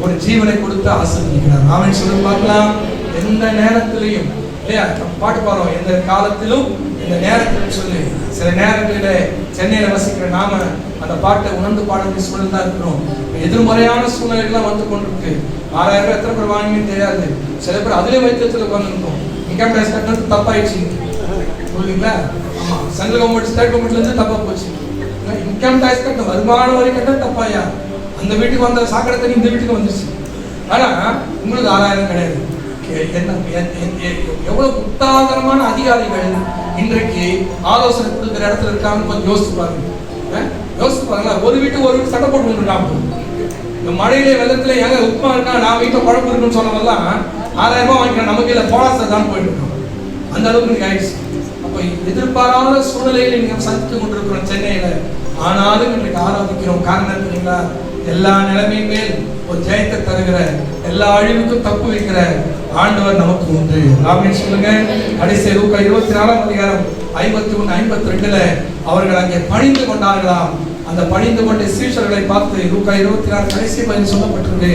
ஒரு ஜீவனை கொடுத்து ஆசீர்வதிக்கிறார். ஆமென் சொல்லுங்க பார்க்கலாம். எந்த நேரத்திலையும் இல்லையா, பாட்டு பாடுறோம், எந்த காலத்திலும் இந்த நேரத்தில் சொல்லி. சில நேரங்களில சென்னையில வசிக்கிற நாம அந்த பாட்டை உணர்ந்து பாடக்கூடிய சூழல் தான் இருக்கிறோம். எதிர்மறையான சூழ்நிலைகள்லாம் வந்து கொண்டிருக்கு. 6000 ரூபாய் எத்தனை பேர் வாங்கினு தெரியாது. சில பேர் அதிலே வைத்தியத்தில் உட்காந்துருக்கோம். இன்கம் டேக்ஸ் கட்டினது தப்பாயிடுச்சு, புரியுதுங்களா? ஆமா, சென்ட்ரல் கவர்மெண்ட் ஸ்டேட் கவர்மெண்ட்ல இருந்து தப்பா போச்சு. இன்கம் டேக்ஸ் கட்ட வருமான வரி கட்ட தப்பாயா? அந்த வீட்டுக்கு வந்த சாக்கடை தண்ணி இந்த வீட்டுக்கு வந்துருச்சு. ஆனா உங்களுக்கு 6000 கிடையாது. எவ்வளவு முட்டாள்தனமான அதிகாரிகள் இன்றைக்கு ஆலோசனை கொடுக்கிற இடத்துல இருக்காங்கன்னு கொஞ்சம் யோசிச்சு பாருங்க. யோசிச்சு பாருங்களா, ஒரு வீட்டு சண்டை போட்டு வந்துருக்காங்க. இந்த மழையில வெள்ளத்துல எங்க உப்புமா இருக்கா, நான் வீட்டுல குழம்பு இருக்குன்னு சொன்னவெல்லாம் 6000 ரூபாய் வாங்கிக்கிறேன், நமக்கு இல்ல போனாசை தான் போயிட்டு இருக்கோம். அந்த அளவுக்கு நீங்க ஆயிடுச்சு. அப்ப எதிர்பாராத சூழ்நிலையில நீங்க சந்தித்து கொண்டிருக்கிறோம் சென்னையில. ஆனாலும் இன்றைக்கு ஆராதிக்கிறோம். காரணம் தெரியுங்களா? எல்லா நிலைமையும் மேல் ஒரு ஜெயத்தை தருகிற, எல்லா அழிவுக்கும் தப்பு வைக்கிற ஆண்டவர் நமக்கு உண்டு. ஆமென் சொல்லுங்க. கடைசி லூக்கா 24ஆம் அதிகாரம் 51, 52ல அவர்கள் அங்கே பணிந்து கொண்டார்களாம். அந்த பணிந்து கொண்ட சீஷர்களை பார்த்து லூக்கா 24 கடைசி பதில் சொல்லப்பட்டிருக்கு.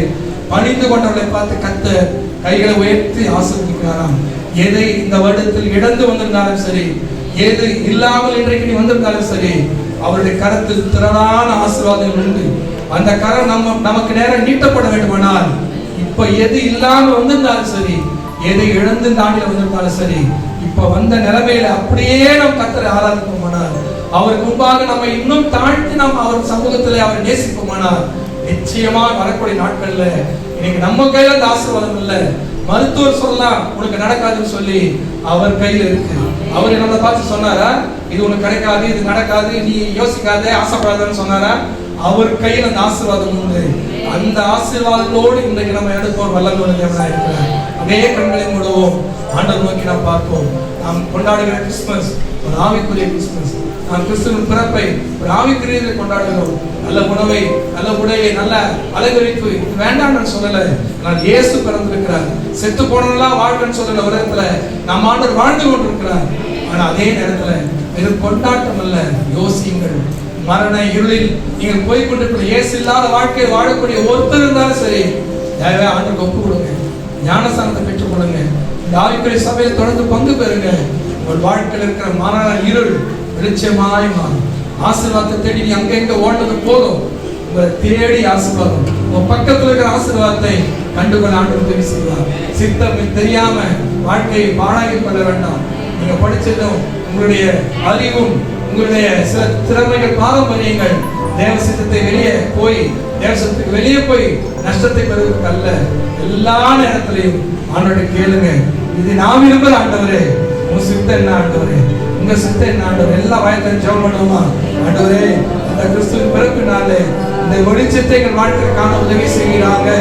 பணிந்து கொண்டவர்களை பார்த்து கர்த்தர் கைகளை உயர்த்தி ஆசீர்வதிக்கிறாராம். எதை இந்த வருடத்தில் இழந்து வந்திருந்தாலும் சரி, எது இல்லாமல் இன்றைக்கு நீ வந்திருந்தாலும் சரி, அவருடைய கரத்தில் திரளான ஆசீர்வாதங்கள் உண்டு. அந்த கரம் நமக்கு நேரம் நீட்டப்பட வேண்டுமானால், இப்ப எது இல்லாம வந்திருந்தாலும் சரி, எதை இழந்து தாண்டில வந்திருந்தாலும் சரி, இப்ப வந்த நிலைமையில அப்படியே நாம் கர்த்தரை ஆராதிப்போமானால், அவருக்கு முன்பாக நம்ம இன்னும் தாழ்த்தி நாம் அவர் சமூகத்திலே அவரை நேசிப்போமானால், நிச்சயமா வரக்கூடிய நாட்கள்ல இன்னைக்கு நம்ம கையில அந்த ஆசீர்வாதம் இல்ல. மருத்துவர் சொல்லலாம் உனக்கு நடக்காதுன்னு சொல்லி, அவர் கையில இருக்கு. அவர் என்னோட பார்த்து சொன்னாரா இது உனக்கு கிடைக்காது, இது நடக்காது, நீ யோசிக்காதே, ஆசைப்படாதன்னு சொன்னாரா? அவர் கையில் அந்த ஆசீர்வாதம் உண்டு. அந்த ஆசீர்வாதங்களோடு இன்றைக்கு நம்ம எடுப்போம் வல்லமையுள்ள தேவனாய் இருக்கிறார். அதே கண்களை மூடுவோம், ஆண்டவர் நோக்கி நாம் பார்ப்போம். நாம் கொண்டாடுகிற கிறிஸ்துமஸ் ஒரு ஆவிக்குரிய கிறிஸ்துமஸ். நாம் கிறிஸ்துவின் பிறப்பை ஒரு ஆவிக்குரியதை கொண்டாடுகிறோம். நல்ல உணவை, நல்ல உடையை, நல்ல அலங்கரிப்பு வேண்டாம் நான் சொல்லல. நான் இயேசு பிறந்திருக்கிறார். செத்து போனவெல்லாம் வாழ்க்கன்னு சொல்லல. உலகத்துல நம் ஆண்டவர் வாழ்ந்து கொண்டிருக்கிறார். ஆனா அதே நேரத்துல வெறும் கொண்டாட்டம் அல்ல, யோசியுங்கள். மரண இருளில் நீங்கள் போய்கொண்டிருக்கிற இயேசு இல்லாத வாழ்க்கையை வாழக்கூடிய ஒருத்தர் இருந்தாலும் சரி, தயவே ஆண்டவருக்கு ஒப்பு கொடுங்க, ஞானஸ்தானத்தை பெற்றுக் கொள்ளுங்க. இந்த ஆவிக்குரிய சபையில் தொடர்ந்து பங்கு பெறுங்க. உங்கள் வாழ்க்கையில் இருக்கிற மரண இருள் வெளிச்சமாய் மாறும். ஆசீர்வாதத்தை தேடி நீ அங்கெங்க ஓடுறது போதும், உங்களை தேடி ஆசீர்வாதம் உங்க பக்கத்தில் இருக்கிற ஆசீர்வாதத்தை கண்டுகொள்ள ஆண்டவர் உதவி செய்வார். சித்தம் தெரியாம வாழ்க்கையை பாழாக்கி கொள்ள வேண்டாம். நீங்க படிச்சதும் உங்களுடைய அறிவும் உங்களுடைய சில திறமைகள், பாரம்பரியங்கள் தேவ சித்தத்தை தேவசத்துக்கு வெளியே போய் நஷ்டத்தை பெறுவதற்கு அல்ல. எல்லா நேரத்திலையும் ஆண்டவரை கேளுங்க. இது நாம் இருக்கிற ஆண்டவரே, உங்க சித்தம் என்ன ஆண்டவரே, உங்க சித்தம் என்ன ஆண்டவரே, எல்லா வாயத்தையும் ஜெபம் பண்ணுவோமா? ஆண்டவரே, இந்த கிறிஸ்துவின் பிறப்பினாலே இந்த வெளிச்சத்தை எங்கள் வாழ்க்கையை காண உதவி செய்கிறாங்க.